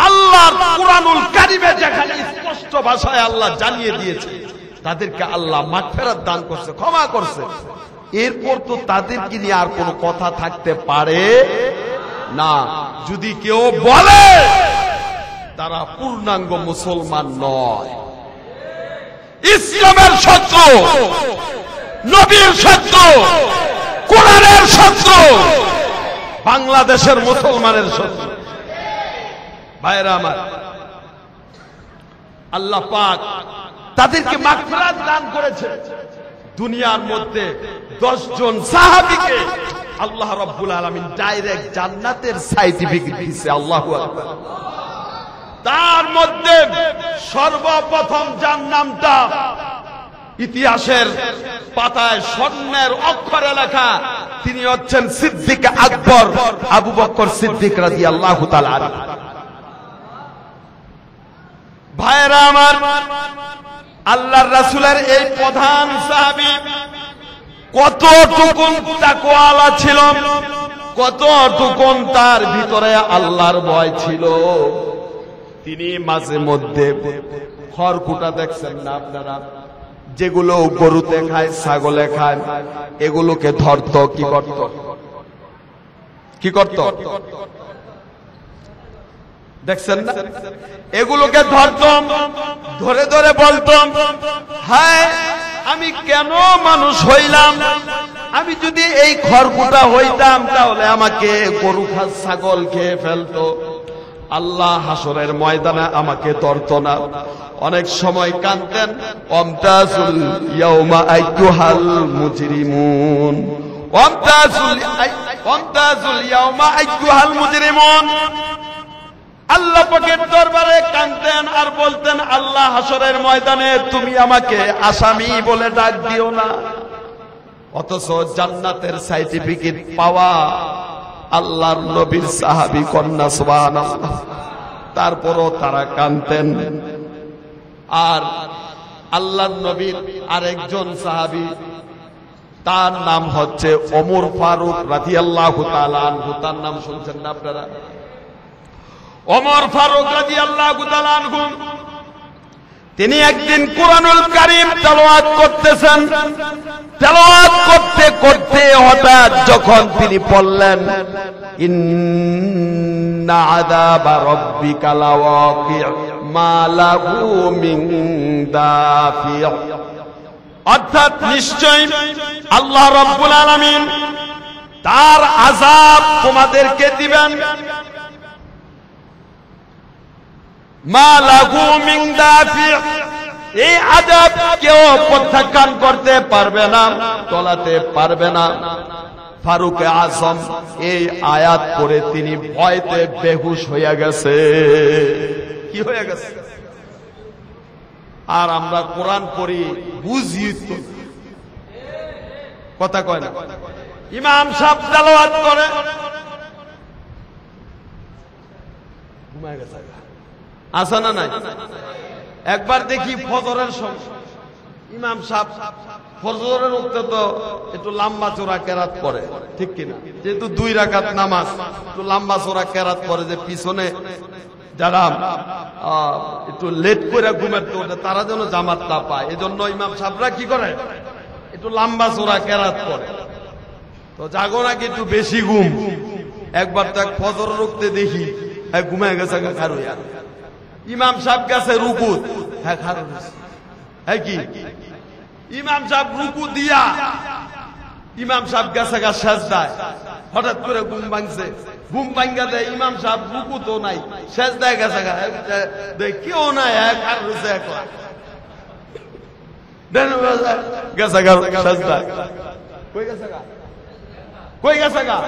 Speaker 1: আল্লাহর কুরআনুল কারীমে যেখানে স্পষ্ট ভাষায় আল্লাহ জানিয়ে দিয়েছে তাদেরকে আল্লাহ মাগফিরাত দান করছে, ক্ষমা করছে, এরপর তো তাদেরকে নিয়ে আর কোনো কথা থাকতে পারে না। যদি কেউ বলে তারা পূর্ণাঙ্গ মুসলমান নয়, ইসলামের শত্রু, নবীর শত্রু, কোরআনের শত্রু, বাংলাদেশের মুসলমানের শত্রু। ভাইরা আমার, আল্লাহ পাক তাদেরকে মাগফিরাত দান করেছে। দুনিয়ার মধ্যে 10 জন সাহাবীকে আল্লাহ রাব্বুল আলামিন ডাইরেক্ট জান্নাতের সার্টিফিকেট দিয়েছে। আল্লাহু আকবার। তার মধ্যে সর্বপ্রথম যার নামটা ইতিহাসের পাতায় স্বর্ণের অক্ষরে লেখা, তিনি হচ্ছেন সিদ্দিক আকবর আবু বকর সিদ্দিক রাদিয়াল্লাহু তাআলা আনহু। ভাইরা আমার, আল্লাহর রাসূলের এই প্রধান সাহাবী কতটুকুন তাকওয়ালা ছিল, কতটুকুন তার ভিতরে আল্লাহর ভয় ছিল। তিনি মাঝে মধ্যে খড়কুটা দেখছেন না আপনারা, যেগুলো গরুতে খায়, ছাগলে খায়, এগুলোকে ধরত। কি করত? কি করত? দেখছেন না? এগুলোকে ধরতাম, ধরে ধরে বলতাম, হায় আমি কেন মানুষ হইলাম, আমি যদি এই খড়কুটা হইতাম তাহলে আমাকে গরু খাস ছাগল খেয়ে ফেলতো, আল্লাহ হাসরের ময়দানে আমাকে ধরতো না। অনেক সময় কাঁদতেন, ওয়ামতাজুল ইয়াউমা আইয়ুহাল মুজরিমুন, ওয়ামতাজুল ইয়াউমা আইয়ুহাল মুজরিমুন। আল্লাহ পাকের দরবারে কাঁদতেন আর বলতেন, আল্লাহ হাসরের ময়দানে তুমি আমাকে আসামি বলে ডাক দিও না। অথচ জান্নাতের সার্টিফিকেট পাওয়া আল্লাহর নবীর সাহাবী কন্যা, সুবহানাল্লাহ। তারপরও তারা কাঁদতেন। আর আল্লাহর নবীর আরেকজন সাহাবী, তার নাম হচ্ছে ওমর ফারুক রাদিয়াল্লাহু তাআলা আনহু। তার নাম শুনছেন না আপনারা? ওমর ফারুক রাদিয়াল্লাহু তাআলা আনহু, তিনি একদিন কুরআনুল কারীম তেলাওয়াত করতেছেন। তেলাওয়াত করতে করতে হঠাৎ যখন তিনি পড়লেন, ইন্না আযাবা রাব্বিকা লাওয়াকি' মা লাহু মিন দাফি', অর্থাৎ নিশ্চয় আল্লাহ রাব্বুল আলামিন তার আযাব তোমাদেরকে দিবেন। মা লাহু মিন দাফি', এই আযাব কেউ প্রত্যাখ্যান করতে পারবে না, টলাতে পারবে না। ফারুক আজম এই আয়াত পড়ে তিনি ভয়তে বেহুশ হয়ে গেছে। কি হয়ে গেছে? আর আমরা কোরআন পড়ি, বুঝি তো, কথা কয় না। ইমাম সাহেব তেলাওয়াত করে, ঘুমায় গেছে। আছে না নাই? একবার দেখি ফজরের সময় ইমাম সাহেব ফজরের উঠতে তো একটু লম্বা চোরা কেরাত পড়ে, ঠিক কিনা? যেহেতু 2 রাকাত নামাজ, একটু লম্বা চোরা কেরাত পড়ে, যে পিছনে যারা একটু লেট করে ঘুমের তো তারা যেন জামাত না পায়, এজন্য ইমাম সাহেবরা কি করে, একটু লম্বা চোরা কেরাত পড়ে। তো জাগো নাকি একটু বেশি ঘুম। একবার তো এক ফজরের উঠতে দেখি ঘুমায় গেছে খারুইয়া। ইমাম সাহেব গেছে রুকু, হ্যাঁ খারু, হ্যাঁ কি ইমাম সাহেব রুকু দিয়া ইমাম সাহেব গেছে গা সেজদায়। হঠাৎ করে ঘুম ভাঙছে, ঘুম ভাঙ্গা দেয় ইমাম সাহেব রুকু তো নাই, সেজদায় গেছে গা, কেউ নাই, খার রয়েছে একলা গেছে গা সেজদায়। কই গেছে গা, কই গেছে গা?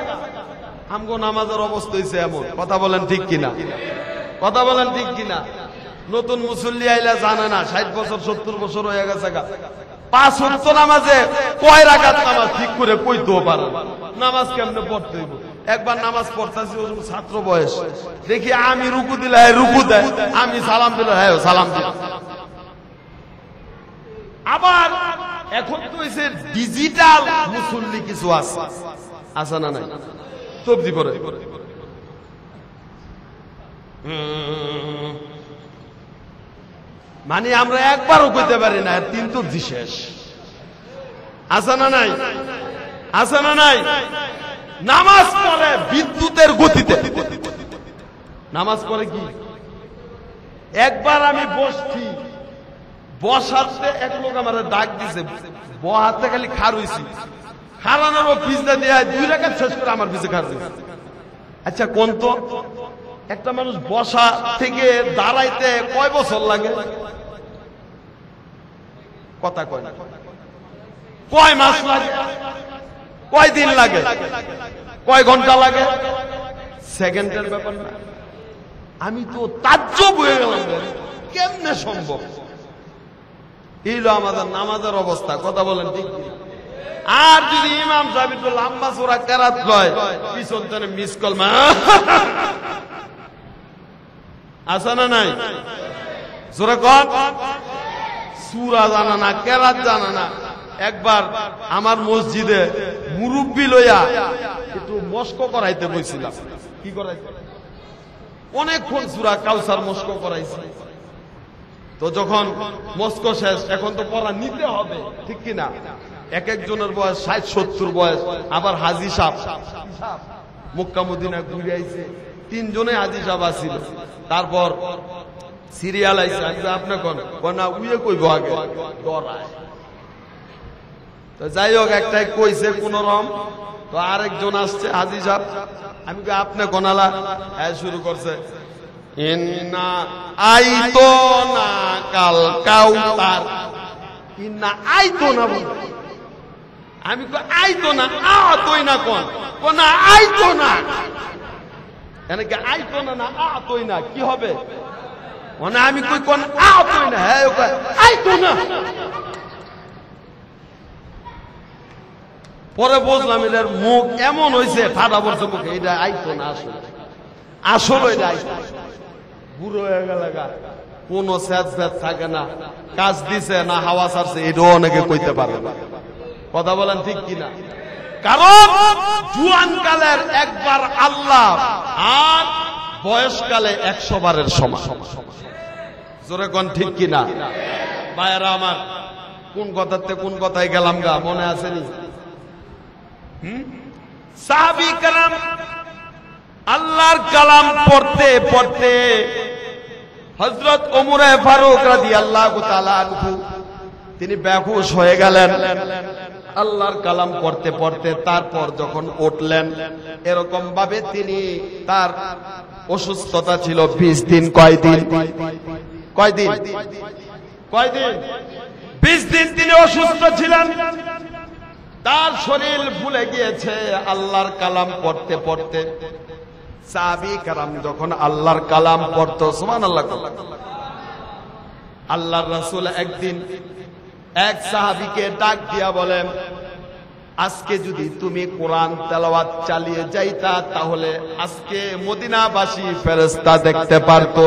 Speaker 1: আমগো নামাজের অবস্থা হইছে এমন। কথা বলেন ঠিক কিনা? কথা বলেন ঠিক কিনা? নতুন মুসল্লি আইলা জানে না, 60 বছর 70 বছর হয়ে গেছে গা, 5 ওয়াক্ত নামাজে কয় রাকাত নামাজ ঠিক করে কইতেও পারে না। নামাজ কেমনে পড়তে হইব? একবার নামাজ পড়তাছি, ছাত্র বয়স, দেখি আমি রুকু দিলে রুকু দেয়, আমি সালাম দিলে হ্যাঁ সালাম দিল। আবার এখন তো হইছে ডিজিটাল মুসল্লি কিছু আছে, আছে না নাই? সবজি পড়ে, মানে আমরা একবারও কইতে পারি না 3 তবজি শেষ। আছে না নাই? আছে না নাই? নামাজ পড়ে বিদ্যুতের গতিতে, নামাজ পড়ে কি? একবার আমি বসছি, বসাতে এক লোক আমার ডাক দিছে, বহাতে খালি খার হইছি, খারানোর পিছনে দিয়ে 2 রাকাত শেষ করে আমার পিছে খার হইছে। আচ্ছা কোন তো একটা মানুষ বসা থেকে দাঁড়াইতে কয় বছর লাগে? কথা কয় না। কয় মাস লাগে? কয় দিন লাগে? কয় ঘন্টা লাগে? সেকেন্ডের ব্যাপার না। আমি তো তাজ্জব হয়ে গেলাম, কেমনে সম্ভব? এই হলো আমাদের নামাজের অবস্থা। কথা বলেন ঠিক? আর যদি ইমাম সাহেব একটু লম্বা চোরা কেরাত কয়, পিছন থেকে মিস কল মা আছে না নাই? জোরে কর। সূরা জানা না, কেরাত জানা না। একবার আমার মসজিদে মুরব্বি লইয়া একটু মস্ক করাইতে বলছিলাম। কি করাইতে? অনেকক্ষণ সূরা কাউসার মস্ক করাইছি। তো যখন মস্ক শেষ, এখন তো পড়া নিতে হবে, ঠিক কিনা? এক একজনের বয়স 60-70 বয়স। আবার হাজী সাহেব মক্কা মদিনা ঘুরে আইছে, 3 জনে হাজী সাহেব আসছিল। তারপর সিরিয়াল আইছে, আপনি কোন না উইয়ে কইব আগে ডরায়। তো যাই হোক, একটাই কইছে কোন রকম, তো আরেকজন আসছে হাজী সাহেব, আমি কই আপনি কোনালা, হ্যাঁ শুরু করছে ইন্না আইতো না কাল কাউতার, ইন্না আইতো না বলে, আমি কই আইতো না, আতই না কোন কোন আইতো না, এনেকে আইতো না না আতই না কি হবে, মানে আমি কই কোন আতই না, হ্যাঁ আইতো না। পরে বুঝলাম এটার মুখ এমন হয়েছে, ঠাডা পড়ছে মুখে, এটা আইতো না, আসলে আসলে এটা আইতো, বুড়ো হয়ে গেল, কোন স্যাদ স্যাদ থাকে না, কাজ দিছে না হাওয়া ছাড়ছে, এটাও অনেকে কইতে পারে না। কথা বলেন ঠিক কিনা? কারণ জুয়ান কালের একবার আল্লাহ আর বয়সকালে 100 বারের সমান। জোরে কোন ঠিক কিনা? ভাইয়েরা আমার, কোন কথাতে কোন কথায় গেলাম গা, মনে আসেনি? সাহাবী کرام আল্লাহর কালাম পড়তে পড়তে হযরত ওমর ফারুক রাদিয়াল্লাহু তাআলা আনহু তিনি বেহুশ হয়ে গেলেন আল্লাহর কালাম পড়তে পড়তে। তারপর যখন উঠলেন, এরকম ভাবে তিনি, তার অসুস্থতা ছিল 20 দিন। কয়দিন? 20 দিন তিনি অসুস্থ ছিলেন। তার শরীর ফুলে গিয়েছে আল্লাহর কালাম পড়তে পড়তে। সাহাবী کرام যখন আল্লাহর কালাম পড়তো, সুবহানাল্লাহ, আল্লাহর রাসূল একদিন এক সাহাবীকে ডাক দিয়া বলেন, আজকে যদি তুমি কোরআন তেলাওয়াত চালিয়ে যাইতা তাহলে আজকে মদিনাবাসী ফেরেশতা দেখতে পারতো।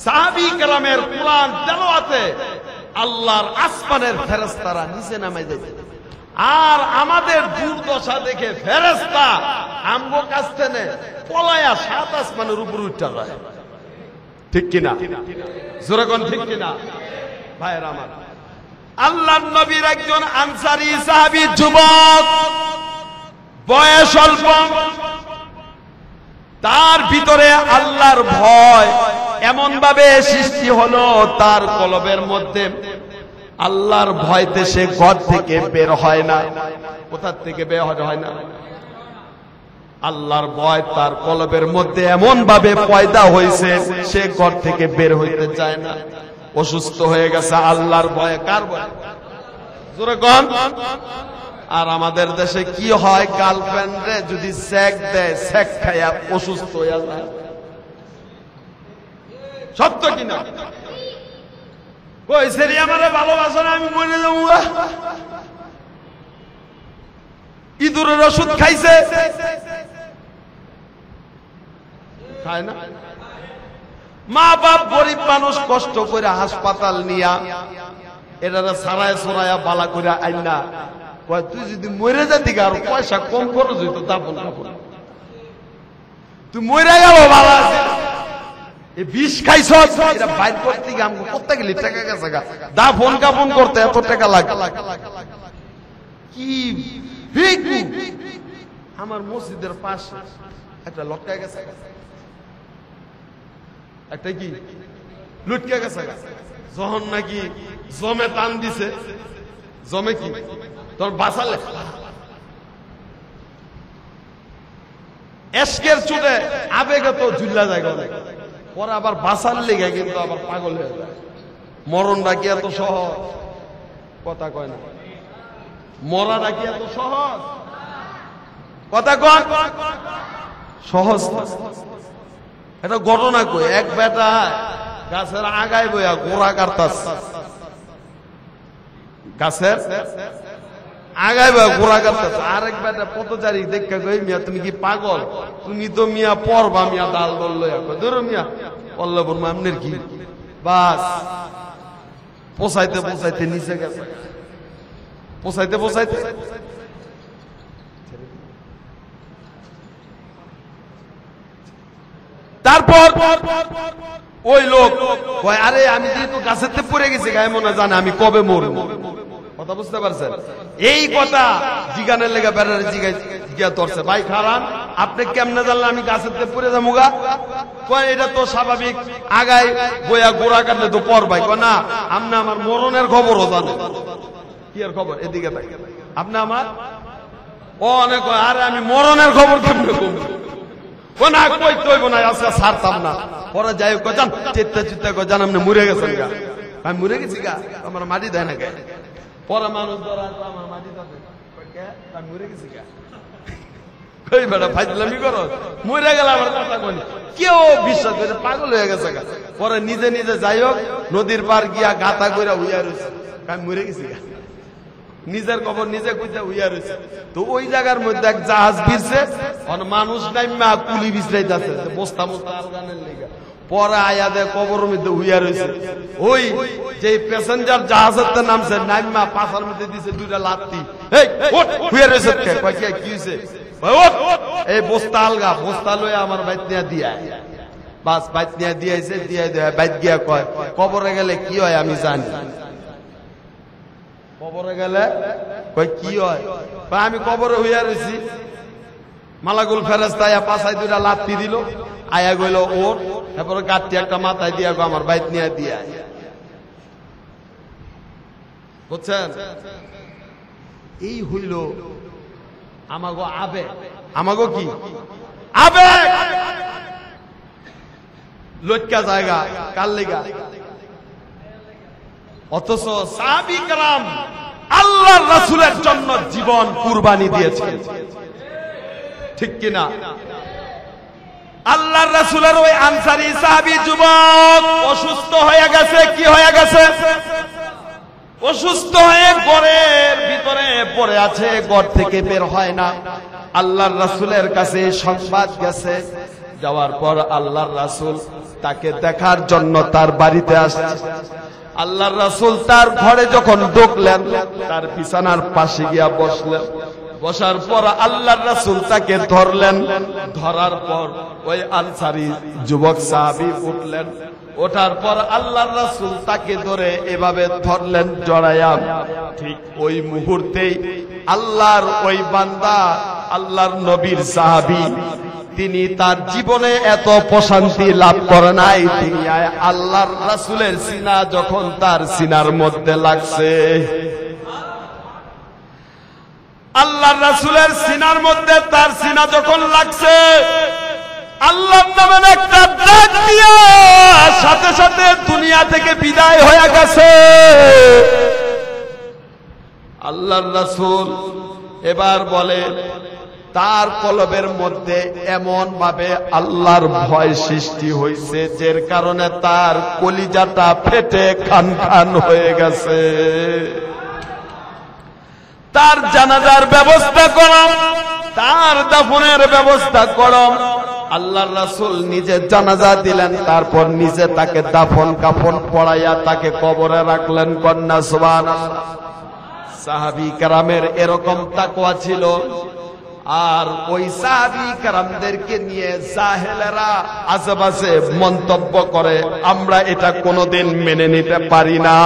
Speaker 1: সাহাবী کرامের কোরআন তেলাওয়াতে আল্লাহর আসমানের ফেরেশতারা নিচে নামে যেত, আর আমাদের দুর্দশা দেখে ফেরেশতা আমগো কাছ থেকে পলায়া 7 আসমানের উপর উঠতে যায়। ঠিক কিনা? জোরে কোন ঠিক কিনা? ভাইরা আমার, আল্লাহর নবীর একজন আনসারী সাহাবী, যুবক, বয়স অল্প, তার ভিতরে আল্লাহর ভয় এমন ভাবে সৃষ্টি হলো, তার কলবের মধ্যে আল্লাহর ভয়তে সে ঘর থেকে বের হয় না। কোথা থেকে বের হয় না? আল্লাহর ভয় তার কলবের মধ্যে এমন ভাবে পয়দা হয়েছে, সে ঘর থেকে বের হইতে চায় না। অসুস্থ হয়ে গেছে আল্লাহর ভয়ে। কার ভয়? জোরে কোন? আর আমাদের দেশে কি হয়, গার্লফ্রেন্ডে যদি সেক দেয়, সেক খাইয়া অসুস্থ হয়ে যায়। সত্য কিনা? কই সেরি আমারে ভালোবাসে না, আমি মরে যাবো। ইঁদুরের ওষুধ খাইছে, খায় না। মা বাপ গরিব মানুষ কষ্ট করে হাসপাতাল নিয়া এটা সারায় সরাইয়া বালা করে আইনা, কয় তুই যদি মরে যাতি আর পয়সা কম খরচ হইতো, দাফন কাফন তুই মরে গেল ভালো আছে, এই বিষ খাইছ, এটা বাইর করতে গিয়ে আমাকে করতে গেলি টাকা গেছে, দাফন কাফন করতে এত টাকা লাগে। কি আমার মসজিদের পাশে একটা লটকা গেছে, একটা কি লুটকে গেছে, যখন নাকি জমে টান দিছে, জমে কি তোর বাঁচালে এশকের চুটে আবেগে তো ঝুল্লা যায়, পরে আবার বাঁচার লেগে কিন্তু আবার পাগল হয়ে যায়। মরণটা কি এত সহজ? কথা কয় না। মরাটা কি এত সহজ? কথা কয় সহজ না। এটা ঘটনা কই, এক বেটা গাছের আগায় বইয়া গোড়া কাটতাস, গাছের আগায় বইয়া গোড়া কাটতাস, আরেক বেটা পথচারী দেখে কই, মিয়া তুমি কি পাগল? তুমি তো মিয়া পড়বা মিয়া ডাল দল লইয়া। ধরো মিয়া পল্লব আমনের কি, বাস পোষাইতে পোষাইতে নিচে গেছে, পোষাইতে পোষাইতে তারপর ওই লোক কয়, আরে আমি যেহেতু গাছেতে পড়ে গেছি, গায়ে মনে জানে আমি কবে মরব। কথা বুঝতে পারছেন? এই কথা জিগানের লেগে বেড়ারে জিগা ধরছে, ভাই খারান আপনি কেমনে জানলেন আমি গাছের পড়ে যাবো গা? কয় এটা তো স্বাভাবিক, আগায় বইয়া গোড়া কাটলে তো পর ভাই। কয় না, আপনি আমার মরণের খবরও জানেন। কি এর খবর? এদিকে থাকে আপনি আমার অনেক। আরে আমি মরণের খবর কেমনে কমবো? না কইতে হইব না, আজকে ছাড়তাম না। পরে যাই হোক জান চিত্তা চিত্তা কয় জান আপনি মরে গেছেন গা। আমি মরে গেছি গা, আমার মাটি দেয় না কে? পরে মানুষ ধরা আমার মাটি দেয়, আমি মরে গেছি গা। কই বেটা ফাইজলামি করো, মরে গেল আমার কথা কই কেউ বিশ্বাস করে, পাগল হয়ে গেছে গা। পরে নিজে নিজে যাই হোক নদীর পার গিয়া গাতা কইরা উইয়া রয়েছে, আমি মরে গেছি গা। নিজের খবর নিজে কইতে উইয়া রয়েছে। তো ওই জায়গার মধ্যে এক জাহাজ ভিড়ছে, মানুষ নাইমা কুলি বিছরাইতাছে বস্তা বস্তা আলগানের লেগে। পরে আয়াদে কবরের মধ্যে উইয়া রয়েছে। ওই যে প্যাসেঞ্জার জাহাজের নামছে নাইমা পাশার মধ্যে দিছে দুইটা লাত্তি, এই ওঠ উইয়া রয়েছে। কয় কি হইছে? এই বস্তা আলগা, বস্তা লয়ে আমার বাইত নিয়া দিয়া। বাস বাইত নিয়া দিয়েছে, দিয়ে দেয় বাইত গিয়া কয় কবরে গেলে কি হয় আমি জানি। কবরে গেলে কয় কি হয়? আমি কবরে হইয়া রয়েছি, মালাকুল ফেরেশতা আয়া পাছায় দুইটা লাত্তি দিল, আয়া গইল ওর, তারপরে গাঁটটি একটা মাথায় দিয়া গো আমার বাইত নিয়ে দিয়া। বুঝছেন? এই হইল আমাগো আবেগ। আমাগো কি আবেগ? লটকা জায়গা কার লেগা? অথচ সাহাবী কেরাম আল্লাহর রাসূলের জন্য জীবন কুরবানি দিয়েছেন, ঠিক কিনা? আল্লাহর রাসূলের ওই আনসারী সাহাবী যুবক অসুস্থ হয়ে গেছে। কি হয়ে গেছে? অসুস্থ হয়ে ঘরের ভিতরে পড়ে আছে, ঘর থেকে বের হয় না। আল্লাহর রাসূলের কাছে সংবাদ গেছে, যাওয়ার পর আল্লাহর রাসূল তাকে দেখার জন্য তার বাড়িতে আসছে। আল্লাহর রাসূল তার ঘরে যখন ঢুকলেন, তার বিছানার পাশে গিয়া বসলেন। বসার পর আল্লাহর রাসূল তাকে ধরলেন। ধরার পর ওই আনসারী যুবক সাহাবী উঠলেন। ওঠার পর আল্লাহর রাসূল তাকে ধরে এভাবে ধরলেন জড়াইয়া। ঠিক ওই মুহূর্তেই আল্লাহর ওই বান্দা, আল্লাহর নবীর সাহাবী, তিনি তার জীবনে এত প্রশান্তি লাভ করে নাই। তিনি আল্লাহর রাসূলের সিনা যখন তার সিনার মধ্যে লাগছে, আল্লাহর রাসূলের সিনার মধ্যে তার সিনা যখন লাগছে, আল্লাহর নামে একটা ডাক দিয়া সাথে সাথে দুনিয়া থেকে বিদায় হয়ে গেছে। আল্লাহর রাসূল এবার বলে তার কলবের মধ্যে এমন ভাবে আল্লাহর ভয় সৃষ্টি হয়েছে, যার কারণে তার কলিজাটা ফেটে খান খান হয়ে গেছে। তার জানাজার ব্যবস্থা করো, তার দাফনের ব্যবস্থা করো। আল্লাহর রাসূল নিজে জানাজা দিলেন, তারপর নিজে তাকে দাফন কাফন পড়াইয়া তাকে কবরে রাখলেন। কন্যা সুবহানাল্লাহ। সাহাবী কেরামের এরকম তাকওয়া ছিল। আর ওই সাহাবী কেরামদেরকে নিয়ে জাহেলেরা আশেপাশে মন্তব্য করে, আমরা এটা কোনোদিন মেনে নিতে পারি না।